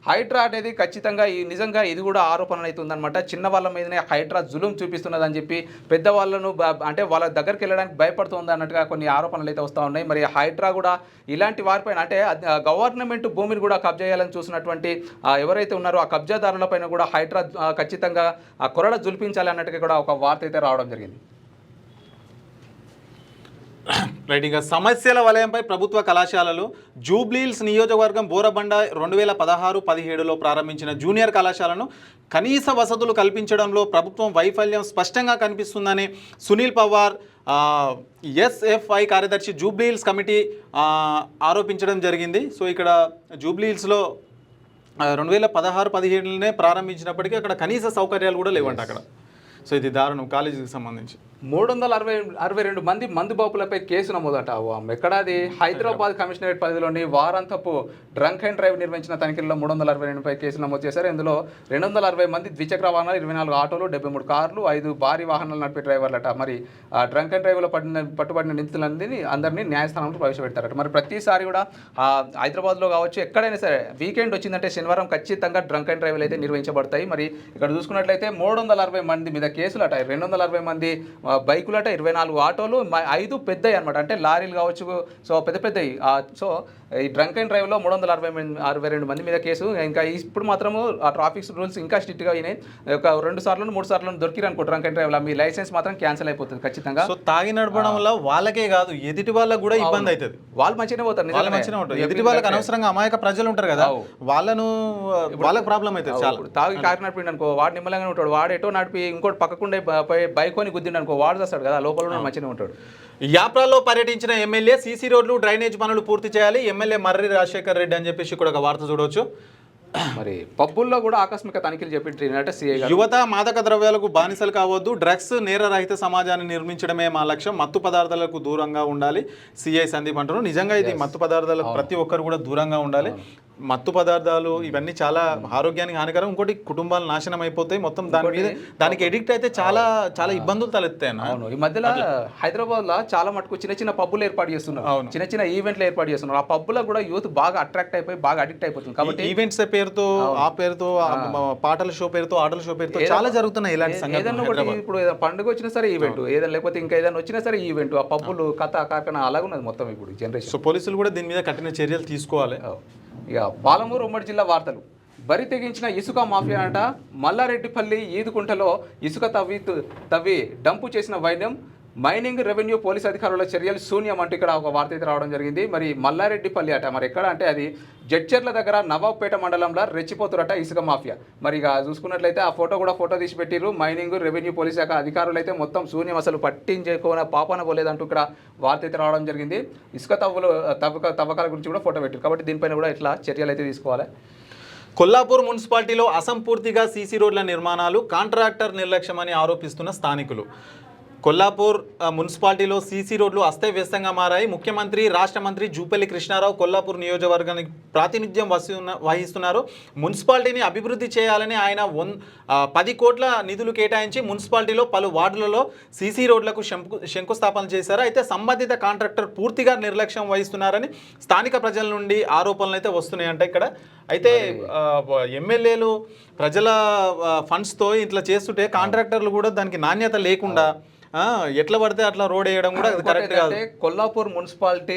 హైడ్రా అనేది ఖచ్చితంగా నిజంగా ఇది కూడా ఆరోపణ అవుతుందన్నమాట. చిన్న వాళ్ళ మీదనే హైడ్రా జులుం చూపిస్తున్నదని చెప్పి పెద్దవాళ్ళను అంటే వాళ్ళ దగ్గరికి వెళ్ళడానికి భయపడుతుంది అన్నట్టుగా కొన్ని ఆరోపణలు అయితే వస్తూ ఉన్నాయి. మరి హైడ్రా కూడా ఇలాంటి వారిపైన అంటే గవర్నమెంట్ భూమిని కూడా కబ్జా చేయాలని చూసినటువంటి ఎవరైతే ఉన్నారో ఆ కబ్జాదారులపైన కూడా హైడ్రా ఖచ్చితంగా కొరడ జులిపించాలి అన్నట్టుగా కూడా ఒక వార్త అయితే రావడం జరిగింది. రైట్. ఇంకా సమస్యల వలయంపై ప్రభుత్వ కళాశాలలు. జూబ్లీహిల్స్ నియోజకవర్గం బోరబండ 2016-17లో ప్రారంభించిన జూనియర్ కళాశాలను కనీస వసతులు కల్పించడంలో ప్రభుత్వం వైఫల్యం స్పష్టంగా కనిపిస్తుందని సునీల్ పవార్ ఎస్ఎఫ్ఐ కార్యదర్శి జూబ్లీహిల్స్ కమిటీ ఆరోపించడం జరిగింది. సో ఇక్కడ జూబ్లీహిల్స్లో 2016-17లోనే ప్రారంభించినప్పటికీ అక్కడ కనీస సౌకర్యాలు కూడా లేవంట అక్కడ. సో ఇది దారుణం. కాలేజీకి సంబంధించి 362 మంది మందుబాబులపై కేసు నమోదట. ఎక్కడాది హైదరాబాద్ కమిషనరేట్ పరిధిలోని వారాంతపు డ్రంక్ అండ్ డ్రైవ్ నిర్వహించిన తనిఖీల్లో 362పై కేసులు నమోదు చేశారు. ఇందులో 260 మంది ద్విచక్ర వాహనాలు, 24 ఆటోలు, 73 కార్లు, 5 భారీ వాహనాలు నడిపే డ్రైవర్లట. మరి డ్రంక్ అండ్ డ్రైవ్లో పట్టుబడిన నిందితులందరినీ న్యాయస్థానంలో ప్రవేశపెడతారట. మరి ప్రతిసారి కూడా హైదరాబాద్లో కావచ్చు ఎక్కడైనా సరే వీకెండ్ వచ్చిందంటే శనివారం ఖచ్చితంగా డ్రంక్ అండ్ డ్రైవ్లు అయితే నిర్వహించబడతాయి. మరి ఇక్కడ చూసుకున్నట్లయితే 360 మంది మీద కేసులు అట. 260 మంది బైకులట 24 ఆటోలు 5 పెద్దవి అనమాట, అంటే లారీలు కావచ్చు. సో పెద్ద పెద్దవి. సో ఈ డ్రంక్ అండ్ డ్రైవ్లో 362 మంది మీద కేసు. ఇంకా ఇప్పుడు మాత్రము ఆ ట్రాఫిక్ రూల్స్ ఇంకా స్ట్రిక్ట్గా అయినాయి. ఒక 2 సార్లు 3 సార్లు దొరికిరు అనుకో డ్రంక్ అండ్ డ్రైవ్లో, మీ లైసెన్స్ మాత్రం క్యాన్సిల్ అయిపోతుంది ఖచ్చితంగా. సో తాగి నడపడం వల్ల వాళ్ళకే కాదు, ఎదుటి వాళ్ళకి కూడా ఇబ్బంది అవుతుంది. వాళ్ళు మంచిగానే పోతారు, వాళ్ళు మంచిగా ఉంటారు. ఎదుటి వాళ్ళకి అనవసరంగా అమాయక ప్రజలు ఉంటారు కదా, వాళ్ళకి ప్రాబ్లం అవుతుంది చాలా. తాగి కారు నడిపిండి అనుకో, వాడు నిమ్మలంగానే ఉంటాడు. వాడు ఎటో నడిపి ఇంకోటి పక్కకుండే బైక్ కొని గుద్దిండు అనుకో, వాడు చేస్తాడు కదా, లోపల మంచిగానే ఉంటాడు. యాప్రాలో పర్యటించిన ఎమ్మెల్యే సీసీ రోడ్లు డ్రైనేజ్ పనులు పూర్తి చేయాలి ఎమ్మెల్యే మర్రి రాజశేఖర్ రెడ్డి అని చెప్పేసి కూడా ఒక వార్త చూడవచ్చు. మరి పబ్బుల్లో కూడా ఆకస్మిక తనిఖీలు చేపట్టినట్టు సీఐ గారు. యువత మాదక ద్రవ్యాలకు బానిసలు కావద్దు, డ్రగ్స్ నేరరహిత సమాజాన్ని నిర్మించడమే మా లక్ష్యం, మత్తు పదార్థాలకు దూరంగా ఉండాలి సిఐ సందీప్ అంటారు. నిజంగా ఇది మత్తు పదార్థాలకు ప్రతి ఒక్కరు కూడా దూరంగా ఉండాలి. మత్తు పదార్థాలు ఇవన్నీ చాలా ఆరోగ్యానికి హానికరం, ఇంకోటి కుటుంబాలు నాశనం అయిపోతాయి మొత్తం. దానికి ఎడిక్ట్ అయితే చాలా చాలా ఇబ్బందులు తలెత్తాయి. అవును, ఈ మధ్యలో హైదరాబాద్ లో చాలా మటుకు చిన్న చిన్న పబ్బులు ఏర్పాటు చేస్తున్నారు, చిన్న చిన్న ఈవెంట్లు ఏర్పాటు చేస్తున్నారు. ఆ పబ్బులో కూడా యూత్ బాగా అట్రాక్ట్ అయిపోయి బాగా అడిక్ట్ అయిపోతుంది. కాబట్టి ఈవెంట్స్ పేరుతో, ఆ పేరుతో, పాటల షో పేరుతో, ఆటల షో పేరుతో చాలా జరుగుతున్నాయి ఇలాంటి సంగతులు. ఏదైనా ఒకటి ఇప్పుడు పండుగ వచ్చినా సరే ఈవెంట్, ఏదైనా లేకపోతే ఇంకా ఏదైనా వచ్చినా సరే ఈవెంట్, ఆ పబ్బులు కథ కార్ఖానా అలాగున్నది మొత్తం ఇప్పుడు జనరేషన్. సో పోలీసులు కూడా దీని మీద కఠిన చర్యలు తీసుకోవాలి. ఇక పాలమూరు ఉమ్మడి జిల్లా వార్తలు. బరి తెగించిన ఇసుక మాఫియా అంట. మల్లారెడ్డిపల్లి ఈదుకుంటలో ఇసుక తవ్వి డంపు చేసిన వైద్యం, మైనింగ్ రెవెన్యూ పోలీస్ అధికారుల చర్యలు శూన్యం అంటూ ఇక్కడ ఒక వార్త అయితే రావడం జరిగింది. మరి మల్లారెడ్డిపల్లి అట, మరి ఎక్కడ అంటే అది జడ్చర్ల దగ్గర నవాబ్పేట మండలంలో రెచ్చిపోతురట ఇసుక మాఫియా. మరి ఇక చూసుకున్నట్లయితే ఆ ఫోటో తీసి పెట్టిరు. మైనింగ్ రెవెన్యూ పోలీస్ శాఖ అధికారులు అయితే మొత్తం శూన్యం, అసలు పట్టించుకోన పాపన పోలేదంటూ ఇక్కడ వార్త అయితే రావడం జరిగింది. ఇసుక తవ్వకాల గురించి కూడా ఫోటో పెట్టారు. కాబట్టి దీనిపైన కూడా ఇట్లా చర్యలు అయితే తీసుకోవాలి. కొల్లాపూర్ మున్సిపాలిటీలో అసంపూర్తిగా సీసీ రోడ్ల నిర్మాణాలు, కాంట్రాక్టర్ నిర్లక్ష్యమని ఆరోపిస్తున్న స్థానికులు. కొల్లాపూర్ మున్సిపాలిటీలో సీసీ రోడ్లు అస్తవ్యస్తంగా మారాయి. ముఖ్యమంత్రి, రాష్ట్ర మంత్రి జూపల్లి కృష్ణారావు కొల్లాపూర్ నియోజకవర్గానికి ప్రాతినిధ్యం వహిస్తున్నారు. మున్సిపాలిటీని అభివృద్ధి చేయాలని ఆయన 10 కోట్ల నిధులు కేటాయించి మున్సిపాలిటీలో పలు వార్డులలో సీసీ రోడ్లకు శంకుస్థాపన చేశారు. అయితే సంబంధిత కాంట్రాక్టర్ పూర్తిగా నిర్లక్ష్యం వహిస్తున్నారని స్థానిక ప్రజల నుండి ఆరోపణలు అయితే వస్తున్నాయంట. ఇక్కడ అయితే ఎమ్మెల్యేలు ప్రజల ఫండ్స్తో ఇట్లా చేస్తుంటే కాంట్రాక్టర్లు కూడా దానికి నాణ్యత లేకుండా ఎట్లా పడితే అట్లా రోడ్ వేయడం కూడా కరెక్ట్ కాదు. కొల్లాపూర్ మున్సిపాలిటీ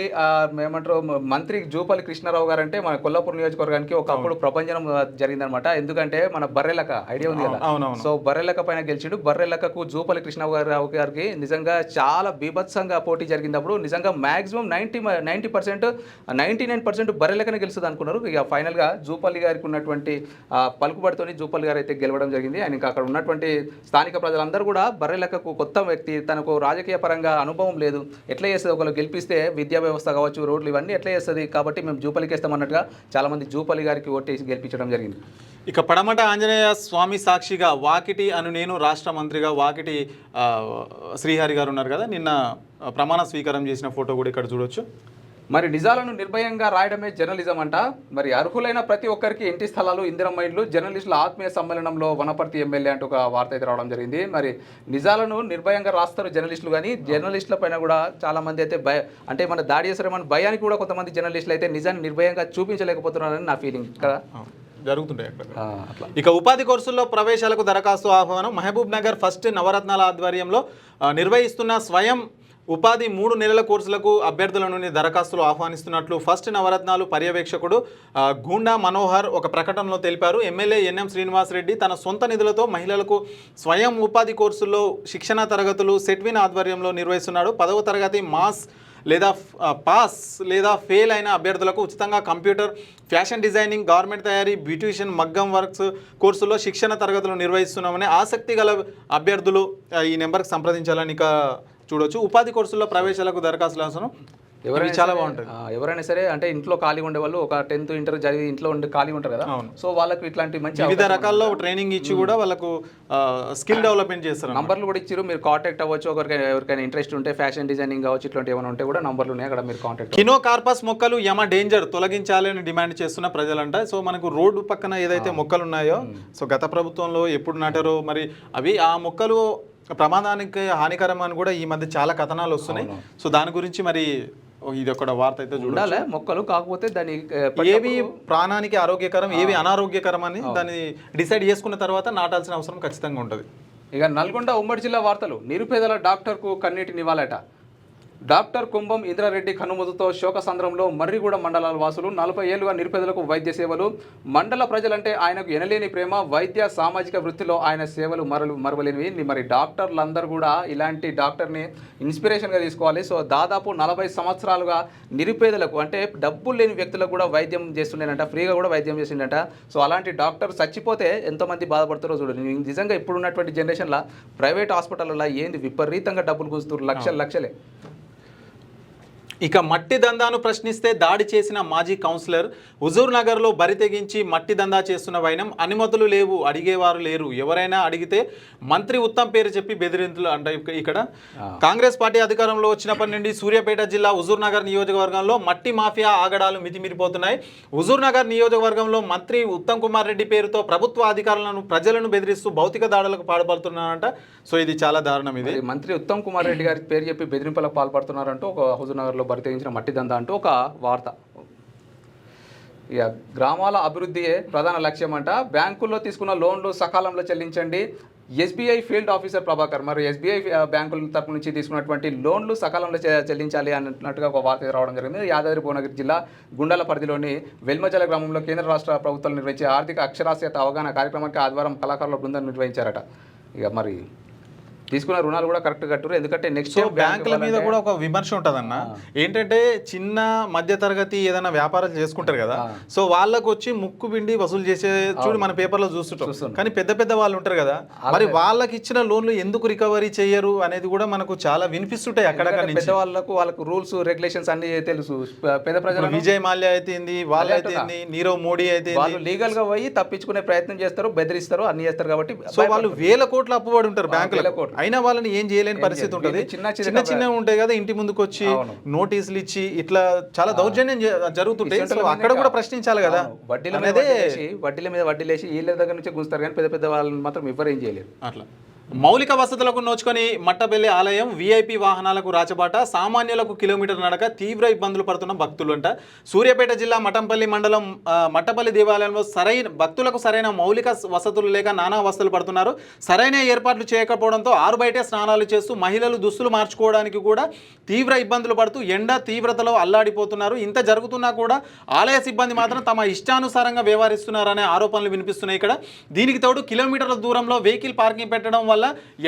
ఏమంటారు, మంత్రి జూపల్లి కృష్ణారావు గారు అంటే మన కొల్లాపూర్ నియోజకవర్గానికి ఒకప్పుడు ప్రపంచం జరిగిందనమాట. ఎందుకంటే మన బర్రెలక ఐడియా ఉంది కదా, సో బర్రెలక పైన గెలిచిండు. బర్రెలకకు జూపల్లి కృష్ణారావు గారికి నిజంగా చాలా బీభత్సంగా పోటీ జరిగినప్పుడు నిజంగా మాక్సిమం 99% బర్రెలకనే గెలుస్తుంది అనుకున్నారు. ఇక ఫైనల్గా జూపల్లి గారికి ఉన్నటువంటి పలుకుబడితోని జూపల్లి గారు అయితే గెలవడం జరిగింది. ఆయన అక్కడ ఉన్నటువంటి స్థానిక ప్రజలందరూ కూడా బర్రెలకకు కొత్త వ్యక్తి, తనకు రాజకీయ పరంగా అనుభవం లేదు, ఎట్లా చేస్తుంది, ఒకళ్ళు గెలిపిస్తే విద్యా వ్యవస్థ కావచ్చు, రోడ్లు ఇవన్నీ ఎట్లా చేస్తుంది, కాబట్టి మేము జూపల్లికి ఇస్తామన్నట్టుగా చాలామంది జూపల్లి గారికి ఓటేసి గెలిపించడం జరిగింది. ఇక పడమట ఆంజనేయ స్వామి సాక్షిగా వాకిటి అను నేను రాష్ట్ర మంత్రిగా వాకిటి శ్రీహరి గారు ఉన్నారు కదా, నిన్న ప్రమాణ స్వీకారం చేసిన ఫోటో కూడా ఇక్కడ చూడొచ్చు. మరి నిజాలను నిర్భయంగా రాయడమే జర్నలిజం అంట. మరి అర్హులైన ప్రతి ఒక్కరికి ఇంటి స్థలాలు, ఇందిరమ్మ ఇండ్లు, జర్నలిస్టుల ఆత్మీయ సమ్మేళనంలో వనపర్తి ఎమ్మెల్యే అంటూ ఒక వార్త అయితే రావడం జరిగింది. మరి నిజాలను నిర్భయంగా రాస్తారు జర్నలిస్టులు, కానీ జర్నలిస్టుల పైన కూడా చాలా మంది అయితే అంటే మన దాడి చేస్తారేమని భయానికి కూడా కొంతమంది జర్నలిస్టులు అయితే నిజాన్ని నిర్భయంగా చూపించలేకపోతున్నారని నా ఫీలింగ్ కదా జరుగుతుంటాయి అట్లా. ఇక ఉపాధి కోర్సుల్లో ప్రవేశాలకు దరఖాస్తు ఆహ్వానం. మహబూబ్ నగర్ ఫస్ట్ నవరత్నాల ఆధ్వర్యంలో నిర్వహిస్తున్న స్వయం ఉపాధి 3 నెలల కోర్సులకు అభ్యర్థుల నుండి దరఖాస్తులు ఆహ్వానిస్తున్నట్లు ఫస్ట్ నవరత్నాలు పర్యవేక్షకుడు గూండా మనోహర్ ఒక ప్రకటనలో తెలిపారు. ఎమ్మెల్యే ఎన్ఎం శ్రీనివాస్ రెడ్డి తన సొంత నిధులతో మహిళలకు స్వయం ఉపాధి కోర్సుల్లో శిక్షణ తరగతులు సెట్విన్ ఆధ్వర్యంలో నిర్వహిస్తున్నాడు. 10వ తరగతి పాస్ లేదా ఫెయిల్ అయిన అభ్యర్థులకు ఉచితంగా కంప్యూటర్, ఫ్యాషన్ డిజైనింగ్, గార్మెంట్ తయారీ, బ్యూటిషియన్, మగ్గం వర్క్స్ కోర్సుల్లో శిక్షణ తరగతులు నిర్వహిస్తున్నామని ఆసక్తి గల అభ్యర్థులు ఈ నెంబర్కి సంప్రదించాలని ఇక చూడొచ్చు. ఉపాధి కోర్సుల్లో ప్రవేశాలకు దరఖాస్తులు అవసరం. ఎవరైనా చాలా బాగుంటుంది. ఎవరైనా సరే అంటే ఇంట్లో ఖాళీ ఉండే వాళ్ళు ఒక 10th ఇంటర్ చదివి ఇంట్లో ఉండి ఖాళీ ఉంటారు కదా, సో వాళ్ళకి ఇట్లాంటి మంచి వివిధ రకాల్లో ట్రైనింగ్ ఇచ్చి కూడా వాళ్ళకు స్కిల్ డెవలప్మెంట్ చేస్తారు. నంబర్లు కూడా ఇచ్చారు, మీరు కాంటాక్ట్ అవ్వచ్చు. ఎవరికైనా ఇంట్రెస్ట్ ఉంటే ఫ్యాషన్ డిజైనింగ్ కావచ్చు, ఇట్లాంటి ఏమైనా ఉంటే కూడా నంబర్లు ఉన్నాయి, అక్కడ మీరు కాంటాక్ట్. కినో కార్పస్ మొక్కలు యమ డేంజర్ తొలగించాలని డిమాండ్ చేస్తున్న ప్రజలంట. సో మనకు రోడ్డు పక్కన ఏదైతే మొక్కలు ఉన్నాయో, సో గత ప్రభుత్వంలో ఎప్పుడు నాటారో మరి అవి ఆ మొక్కలు ప్రమాదానికి హానికరం అని కూడా ఈ మధ్య చాలా కథనాలు వస్తున్నాయి. సో దాని గురించి మరి ఇది ఒక వార్త అయితే చూడాలి. మొక్కలు కాకపోతే దాని ఏవి ప్రాణానికి ఆరోగ్యకరం, ఏవి అనారోగ్యకరం అని దాన్ని డిసైడ్ చేసుకున్న తర్వాత నాటాల్సిన అవసరం ఖచ్చితంగా ఉంటుంది. ఇక నల్గొండ ఉమ్మడి జిల్లా వార్తలు. నిరుపేదల డాక్టర్కు కన్నీటి నివాళట. డాక్టర్ కుంభం ఇంద్రారెడ్డి కనుమతుతో శోకసంద్రంలో మర్రిగూడ మండలాల వాసులు. 40 ఏళ్లుగా నిరుపేదలకు వైద్య సేవలు. మండల ప్రజలంటే ఆయనకు ఎనలేని ప్రేమ. వైద్య సామాజిక వృత్తిలో ఆయన సేవలు మరవలేనివి. మరి డాక్టర్లందరూ కూడా ఇలాంటి డాక్టర్ని ఇన్స్పిరేషన్గా తీసుకోవాలి. సో దాదాపు 40 సంవత్సరాలుగా నిరుపేదలకు అంటే డబ్బులు లేని వ్యక్తులకు కూడా వైద్యం చేస్తుండేనంట, ఫ్రీగా కూడా వైద్యం చేసిండట. సో అలాంటి డాక్టర్ చచ్చిపోతే ఎంతోమంది బాధపడతారో చూడండి. నిజంగా ఇప్పుడున్నటువంటి జనరేషన్లో ప్రైవేట్ హాస్పిటల్లో ఏంది విపరీతంగా డబ్బులు గుంజుతున్నారు, లక్షలే. ఇక మట్టి దందాను ప్రశ్నిస్తే దాడి చేసిన మాజీ కౌన్సిలర్. హుజూర్ నగర్లో బరి తెగించి మట్టి దందా చేస్తున్న వైనం. అనుమతులు లేవు, అడిగేవారు లేరు, ఎవరైనా అడిగితే మంత్రి ఉత్తమ్ పేరు చెప్పి బెదిరింపులు అంటే ఇక్కడ కాంగ్రెస్ పార్టీ అధికారంలో వచ్చినప్పటి నుండి సూర్యాపేట జిల్లా హుజూర్ నగర్ నియోజకవర్గంలో మట్టి మాఫియా ఆగడాలు మితిమిరిపోతున్నాయి. హుజూర్ నగర్ నియోజకవర్గంలో మంత్రి ఉత్తమ్ కుమార్ రెడ్డి పేరుతో ప్రభుత్వ అధికారులను ప్రజలను బెదిరిస్తూ భౌతిక దాడులకు పాల్పడుతున్నారంట. సో ఇది చాలా దారుణం. ఇది మంత్రి ఉత్తమ్ కుమార్ రెడ్డి గారి పేరు చెప్పి బెదిరింపులకు పాల్పడుతున్నారంటూ ఒక హుజూర్ నగర్లో బరి తెగించిన మట్టి దందా అంటూ ఒక వార్త. ఇక గ్రామాల అభివృద్ధియే ప్రధాన లక్ష్యం అంట. బ్యాంకుల్లో తీసుకున్న లోన్లు సకాలంలో చెల్లించండి. SBI field officer Prabhakar. మరి ఎస్బీఐ బ్యాంకుల తరపు నుంచి తీసుకున్నటువంటి లోన్లు సకాలంలో చెల్లించాలి అన్నట్టుగా ఒక వార్త రావడం జరిగింది. యాదాద్రి భువనగిరి జిల్లా గుండాల పరిధిలోని వెల్మజల గ్రామంలో కేంద్ర రాష్ట్ర ప్రభుత్వాలు నిర్వహించే ఆర్థిక అక్షరాస్యత అవగాహన కార్యక్రమానికి ఆదివారం కళాకారుల బృందం నిర్వహించారట. ఇక మరి తీసుకున్న రుణాలు కూడా కరెక్ట్ కట్టురు. ఎందుకంటే నెక్స్ట్ బ్యాంకుల మీద కూడా ఒక విమర్శ ఉంటుందన్న. ఏంటంటే చిన్న మధ్య తరగతి ఏదైనా వ్యాపారాలు చేసుకుంటారు కదా, సో వాళ్ళకు వచ్చి ముక్కు పిండి వసూలు చేసే చూడు మన పేపర్లో చూస్తుంటాం. కానీ పెద్ద పెద్ద వాళ్ళు ఉంటారు కదా, మరి వాళ్ళకి ఇచ్చిన లోన్లు ఎందుకు రికవరీ చేయరు అనేది కూడా మనకు చాలా వినిపిస్తుంటాయి. అక్కడక్కడ పెద్ద వాళ్ళకు రూల్స్ రెగ్యులేషన్స్ అన్ని తెలుసు. పెద్ద ప్రజలు విజయ్ మాల్యా అయితే వాళ్ళైతే నీరవ్ మోడీ అయితే వాళ్ళు లీగల్ గా పోయి తప్పించుకునే ప్రయత్నం చేస్తారు, బెదిరిస్తారు, అన్ని చేస్తారు. కాబట్టి సో వాళ్ళు వేల కోట్ల అప్పుబడి ఉంటారు బ్యాంకులకు, అయినా వాళ్ళని ఏం చేయలేని పరిస్థితి ఉంటుంది. చిన్న చిన్న ఉంటాయి కదా, ఇంటి ముందుకు వచ్చి నోటీసులు ఇచ్చి ఇట్లా చాలా దౌర్జన్యం జరుగుతుంటాయి. అక్కడ కూడా ప్రశ్నించాలి కదా. వడ్డీల మీద వడ్డీలేసి వీళ్ళ దగ్గర నుంచి గుంజుతారు, కానీ పెద్ద పెద్ద వాళ్ళని మాత్రం ఎవరు ఏం చేయలేరు. అట్లా మౌలిక వసతులకు నోచుకొని మట్టబెల్లి ఆలయం. వీఐపీ వాహనాలకు రాచబాట, సామాన్యులకు కిలోమీటర్ నడక, తీవ్ర ఇబ్బందులు పడుతున్న భక్తులు అంట. సూర్యాపేట జిల్లా మఠంపల్లి మండలం మట్టపల్లి దేవాలయంలో భక్తులకు సరైన మౌలిక వసతులు లేక నానా అవస్థలు పడుతున్నారు. సరైన ఏర్పాట్లు చేయకపోవడంతో ఆరు బయటే స్నానాలు చేస్తూ మహిళలు దుస్తులు మార్చుకోవడానికి కూడా తీవ్ర ఇబ్బందులు పడుతూ ఎండ తీవ్రతలో అల్లాడిపోతున్నారు. ఇంత జరుగుతున్నా కూడా ఆలయ సిబ్బంది మాత్రం తమ ఇష్టానుసారంగా వ్యవహరిస్తున్నారనే ఆరోపణలు వినిపిస్తున్నాయి ఇక్కడ. దీనికి తోడు కిలోమీటర్ల దూరంలో వెహికల్ పార్కింగ్ పెట్టడం వల్ల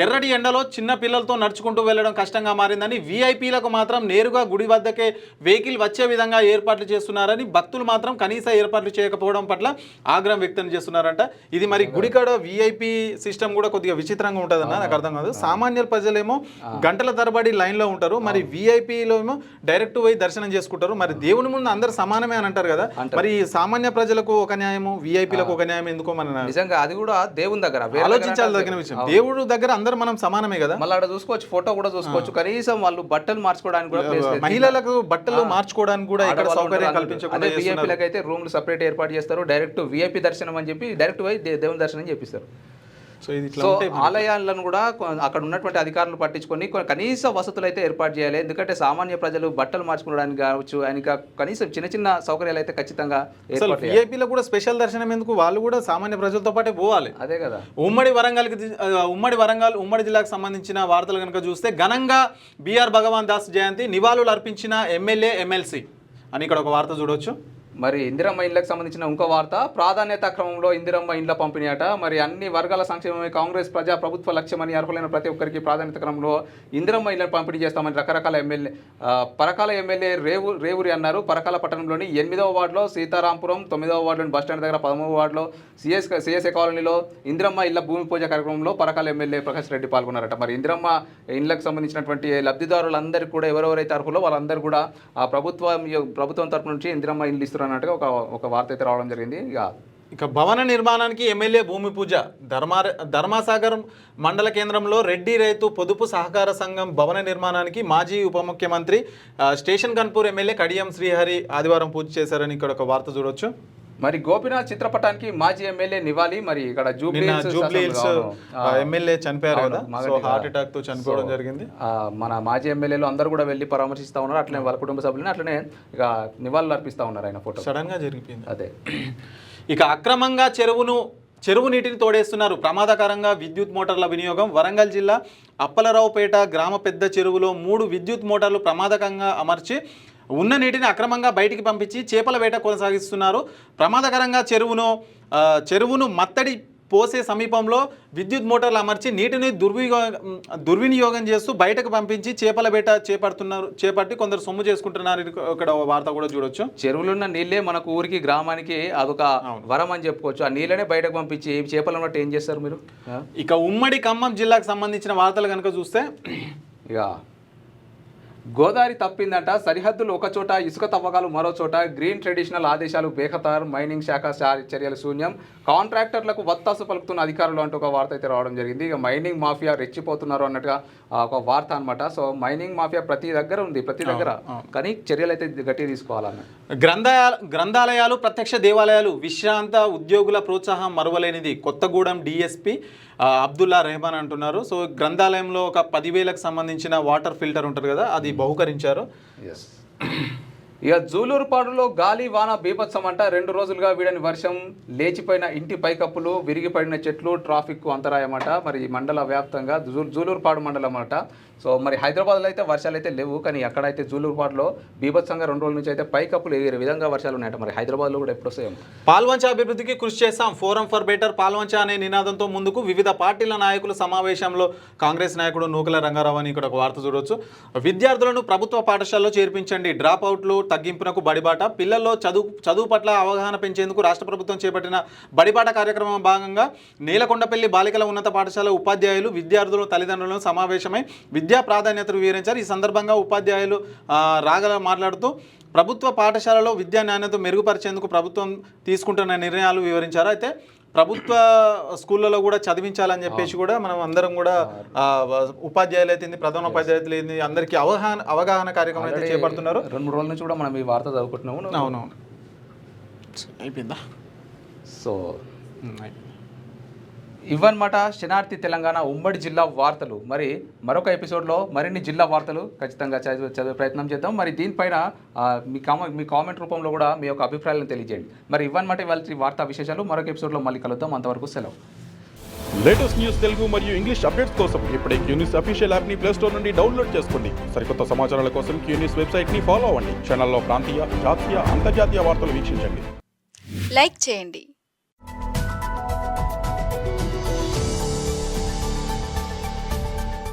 ఎర్రటి ఎండలో చిన్న పిల్లలతో నడుచుకుంటూ వెళ్ళడం కష్టంగా మారిందని, వీఐపీలకు మాత్రం నేరుగా గుడి వద్దకే వెహికల్ వచ్చే విధంగా ఏర్పాట్లు చేస్తున్నారని, భక్తులు మాత్రం కనీస ఏర్పాట్లు చేయకపోవడం పట్ల ఆగ్రహం వ్యక్తం చేస్తున్నారంట. ఇది మరి గుడికాడ వీఐపీ సిస్టమ్ కూడా కొద్దిగా విచిత్రంగా ఉంటుందన్న, నాకు అర్థం కాదు. సామాన్య ప్రజలేమో గంటల తరబడి లైన్లో ఉంటారు, మరి వీఐపీలో ఏమో డైరెక్ట్ పోయి దర్శనం చేసుకుంటారు. మరి దేవుని ముందు అందరు సమానమే అని అంటారు కదా, మరి సామాన్య ప్రజలకు ఒక న్యాయము, వీఐపీలకు ఒక న్యాయం ఎందుకో మన నిజంగా అది కూడా దేవుని దగ్గర ఆలోచించాలి. దగ్గర విషయం దేవుడు దగ్గర అందరు మనం సమానమే కదా. మళ్ళీ అక్కడ చూసుకోవచ్చు, ఫోటో కూడా చూసుకోవచ్చు. కనీసం వాళ్ళు బట్టలు మార్చుకోవడానికి కూడా మహిళలకు బట్టలు మార్చుకోవడానికి కూడా ఇక్కడ సౌకర్యం కల్పించకుండా వీఐపీలకు అయితే రూమ్లు సపరేట్ ఏర్పాటు చేస్తారు. డైరెక్ట్ వీఐపీ దర్శనం అని చెప్పి డైరెక్ట్ పోయి దేవుని దర్శనం చేపిస్తారు. సో ఆలయాలను కూడా అక్కడ ఉన్నటువంటి అధికారులు పట్టించుకొని కనీస వసతులు అయితే ఏర్పాటు చేయాలి. ఎందుకంటే సామాన్య ప్రజలు బట్టలు మార్చుకోవడానికి కావచ్చు, ఆయన కనీసం చిన్న చిన్న సౌకర్యాలు అయితే ఖచ్చితంగా ఏర్పాటు. వీఐపీలో కూడా స్పెషల్ దర్శనం ఎందుకు, వాళ్ళు కూడా సామాన్య ప్రజలతో పాటే పోవాలి. అదే కదా. ఉమ్మడి జిల్లాకు సంబంధించిన వార్తలు కనుక చూస్తే ఘనంగా బిఆర్ భగవాన్ దాస్ జయంతి, నివాళులు అర్పించిన ఎమ్మెల్యే ఎమ్మెల్సీ అని ఇక్కడ ఒక వార్త చూడవచ్చు. మరి ఇందిరమ్మ ఇండ్లకు సంబంధించిన ఇంకో వార్త. ప్రాధాన్యత క్రమంలో ఇందిరమ్మ ఇండ్ల పంపిణీ అట. మరి అన్ని వర్గాల సంక్షేమమే కాంగ్రెస్ ప్రజా ప్రభుత్వ లక్ష్యమని, అర్హులైన ప్రతి ఒక్కరికి ప్రాధాన్యత క్రమంలో ఇందిరమ్మ ఇండ్లను పంపిణీ చేస్తామని రకరకాల పరకాల ఎమ్మెల్యే రేవూరి అన్నారు. పరకాల పట్టణంలోని 8వ వార్డులో, సీతారాంపురం 9వ వార్డులోని బస్టాండ్ దగ్గర 13వ వార్డులో, సిఎస్ఏ కాలనీలో ఇందిరమ్మ ఇళ్ల భూమి పూజ కార్యక్రమంలో పరకాల ఎమ్మెల్యే ప్రకాష్ రెడ్డి పాల్గొన్నారట. మరి ఇందిరమ్మ ఇండ్లకు సంబంధించినటువంటి లబ్ధిదారులందరికీ కూడా ఎవరెవరైతే అర్హులో వాళ్ళందరూ కూడా ఆ ప్రభుత్వం తరపు నుంచి ఇందిరమ్మ ఇండ్లు ఇస్తున్నారు అన్నట్టుగా ఒక వార్త అయితే రావడం జరిగింది. ఇక భవన నిర్మాణానికి ఎమ్మెల్యే భూమి పూజ. ధర్మాసాగర్ మండల కేంద్రంలో రెడ్డి రైతు పొదుపు సహకార సంఘం భవన నిర్మాణానికి మాజీ ఉప ముఖ్యమంత్రి స్టేషన్ కన్పూర్ ఎమ్మెల్యే కడియం శ్రీహరి ఆదివారం పూజ చేశారని ఇక్కడ ఒక వార్త చూడొచ్చు. మరి గోపీనాథ్ చిత్రపటానికి మాజీ ఎమ్మెల్యే నివాళి. మరి ఇక్కడ జూబ్లీహిల్స్ ఎమ్మెల్యే చనిపోయారు కదా, సో హార్ట్ అటాక్ తో చనిపోవడం జరిగింది. మన మాజీ ఎమ్మెల్యేలు అందరూ కూడా వెళ్ళి పరామర్శిస్తా ఉన్నారు. అట్లనే వాళ్ళ కుటుంబ సభ్యులని అట్లనే ఇక నివాళులు అర్పిస్తా ఉన్నారు. ఆయన ఫోటో సడన్ గా జరిగిపోయింది. అదే. ఇక అక్రమంగా చెరువును చెరువు నీటిని తోడేస్తున్నారు. ప్రమాదకరంగా విద్యుత్ మోటార్ల వినియోగం. వరంగల్ జిల్లా అప్పలరావుపేట గ్రామ పెద్ద చెరువులో 3 విద్యుత్ మోటార్లు ప్రమాదకంగా అమర్చి ఉన్న నీటిని అక్రమంగా బయటికి పంపించి చేపల వేట కొనసాగిస్తున్నారు. ప్రమాదకరంగా చెరువును మత్తడి పోసే సమీపంలో విద్యుత్ మోటార్లు అమర్చి నీటిని దుర్వినియోగం చేస్తూ బయటకు పంపించి చేపల వేట చేపట్టి కొందరు సొమ్ము చేసుకుంటున్నారు. ఇక్కడ వార్త కూడా చూడొచ్చు. చెరువులున్న నీళ్ళే మనకు ఊరికి గ్రామానికి అదొక వరం అని చెప్పుకోవచ్చు. ఆ నీళ్ళనే బయటకు పంపించి చేపలు ఉన్నట్టు ఏం చేస్తారు మీరు? ఇక ఉమ్మడి ఖమ్మం జిల్లాకు సంబంధించిన వార్తలు కనుక చూస్తే ఇక గోదావరి తప్పిందంట, సరిహద్దులు ఒక చోట, ఇసుక తవ్వకాలు మరో చోట, గ్రీన్ ట్రెడిషనల్ ఆదేశాలు బేఖతార్, మైనింగ్ శాఖ చర్యలు శూన్యం, కాంట్రాక్టర్లకు వత్తాసు పలుకుతున్న అధికారులు అంటూ ఒక వార్త అయితే రావడం జరిగింది. ఇక మైనింగ్ మాఫియా రెచ్చిపోతున్నారు అన్నట్టుగా ఒక వార్త అనమాట. సో మైనింగ్ మాఫియా ప్రతి దగ్గర ఉంది, ప్రతి దగ్గర, కానీ చర్యలు అయితే గట్టిగా తీసుకోవాలన్న. గ్రంథాలయాలు ప్రత్యక్ష దేవాలయాలు, విశ్రాంత ఉద్యోగుల ప్రోత్సాహం మరువలేనిది. కొత్తగూడెం డిఎస్పి అబ్దుల్లా రెహమాన్ అంటున్నారు. సో గ్రంథాలయంలో ఒక 10,000కు సంబంధించిన వాటర్ ఫిల్టర్ ఉంటుంది కదా, అది బహుకరించారు. ఇక జూలూరుపాడులో గాలి వాన బీభత్సం అంట. 2 రోజులుగా వీడని వర్షం, లేచిపోయిన ఇంటి పైకప్పులు, విరిగిపడిన చెట్లు, ట్రాఫిక్ అంతరాయం అంట. మరి మండల వ్యాప్తంగా జూలూరుపాడు మండలం అంట. సో మరి హైదరాబాద్లో అయితే వర్షాలు అయితే లేవు, కానీ అక్కడైతే జూలూరుపాడులో బీభత్సంగా 2 రోజుల నుంచి అయితే పైకప్పులు ఎగిరే విధంగా వర్షాలు ఉన్నాయట. మరి హైదరాబాద్లో కూడా ఎప్పుడు వస్తాయి? పాల్వంచ అభివృద్ధికి కృషి చేస్తాం, ఫోరం ఫర్ బెటర్ పాల్వంచ అనే నినాదంతో ముందుకు వివిధ పార్టీల నాయకుల సమావేశంలో కాంగ్రెస్ నాయకుడు నూకల రంగారావు అని ఇక్కడ ఒక వార్త చూడవచ్చు. విద్యార్థులను ప్రభుత్వ పాఠశాలలో చేర్పించండి, డ్రాప్ అవుట్లు తగ్గింపునకు బడిబాట. పిల్లల్లో చదువు పట్ల అవగాహన పెంచేందుకు రాష్ట్ర ప్రభుత్వం చేపట్టిన బడిబాట కార్యక్రమం భాగంగా నేలకొండపల్లి బాలికల ఉన్నత పాఠశాల ఉపాధ్యాయులు, విద్యార్థులు, తల్లిదండ్రులను సమావేశమై విద్యా ప్రాధాన్యతలు వివరించారు. ఈ సందర్భంగా ఉపాధ్యాయులు రాగల మాట్లాడుతూ ప్రభుత్వ పాఠశాలలో విద్యా నాణ్యత మెరుగుపరిచేందుకు ప్రభుత్వం తీసుకుంటున్న నిర్ణయాలు వివరించారు. అయితే ప్రభుత్వ స్కూళ్ళలో కూడా చదివించాలని చెప్పేసి కూడా మనం అందరం కూడా ఉపాధ్యాయులు అయితే ప్రధాన ఉపాధ్యాయులు అయితే అందరికీ అవగాహన కార్యక్రమం అయితే చేపడుతున్నారు. 2-3 రోజుల నుంచి కూడా మనం ఈ వార్త చదువుకుంటున్నాము. అవునవును, అయిపోయిందా? సో ఇవన్నమాట శనార్థి తెలంగాణ ఉమ్మడి జిల్లా వార్తలు. మరి మరొక ఎపిసోడ్లో మరిన్ని జిల్లా వార్తలు ఖచ్చితంగా చదివే ప్రయత్నం చేద్దాం. మరి దీనిపైన మీ కామెంట్ రూపంలో కూడా మీ యొక్క అభిప్రాయాలను తెలియజేయండి. మరి ఇవన్నమాట ఇవాళ వార్తా విశేషాలు. మరొక ఎపిసోడ్లో మళ్ళీ కలుద్దాం. అంతవరకు సెలవు. లేటెస్ట్ న్యూస్ తెలుగు మరియు ఇంగ్లీష్ అప్డేట్స్ కోసం ఇప్పుడే క్యూన్యూస్ అఫీషియల్ యాప్ని ప్లే స్టోర్ నుండి డౌన్లోడ్ చేసుకోండి. సరికొత్త సమాచారాల కోసం క్యూన్యూస్ వెబ్సైట్ని ఫాలో అవ్వండి. ఛానల్లో ప్రాంతీయ, జాతీయ, అంతర్జాతీయ వార్తలు వీక్షించండి. లైక్ చేయండి,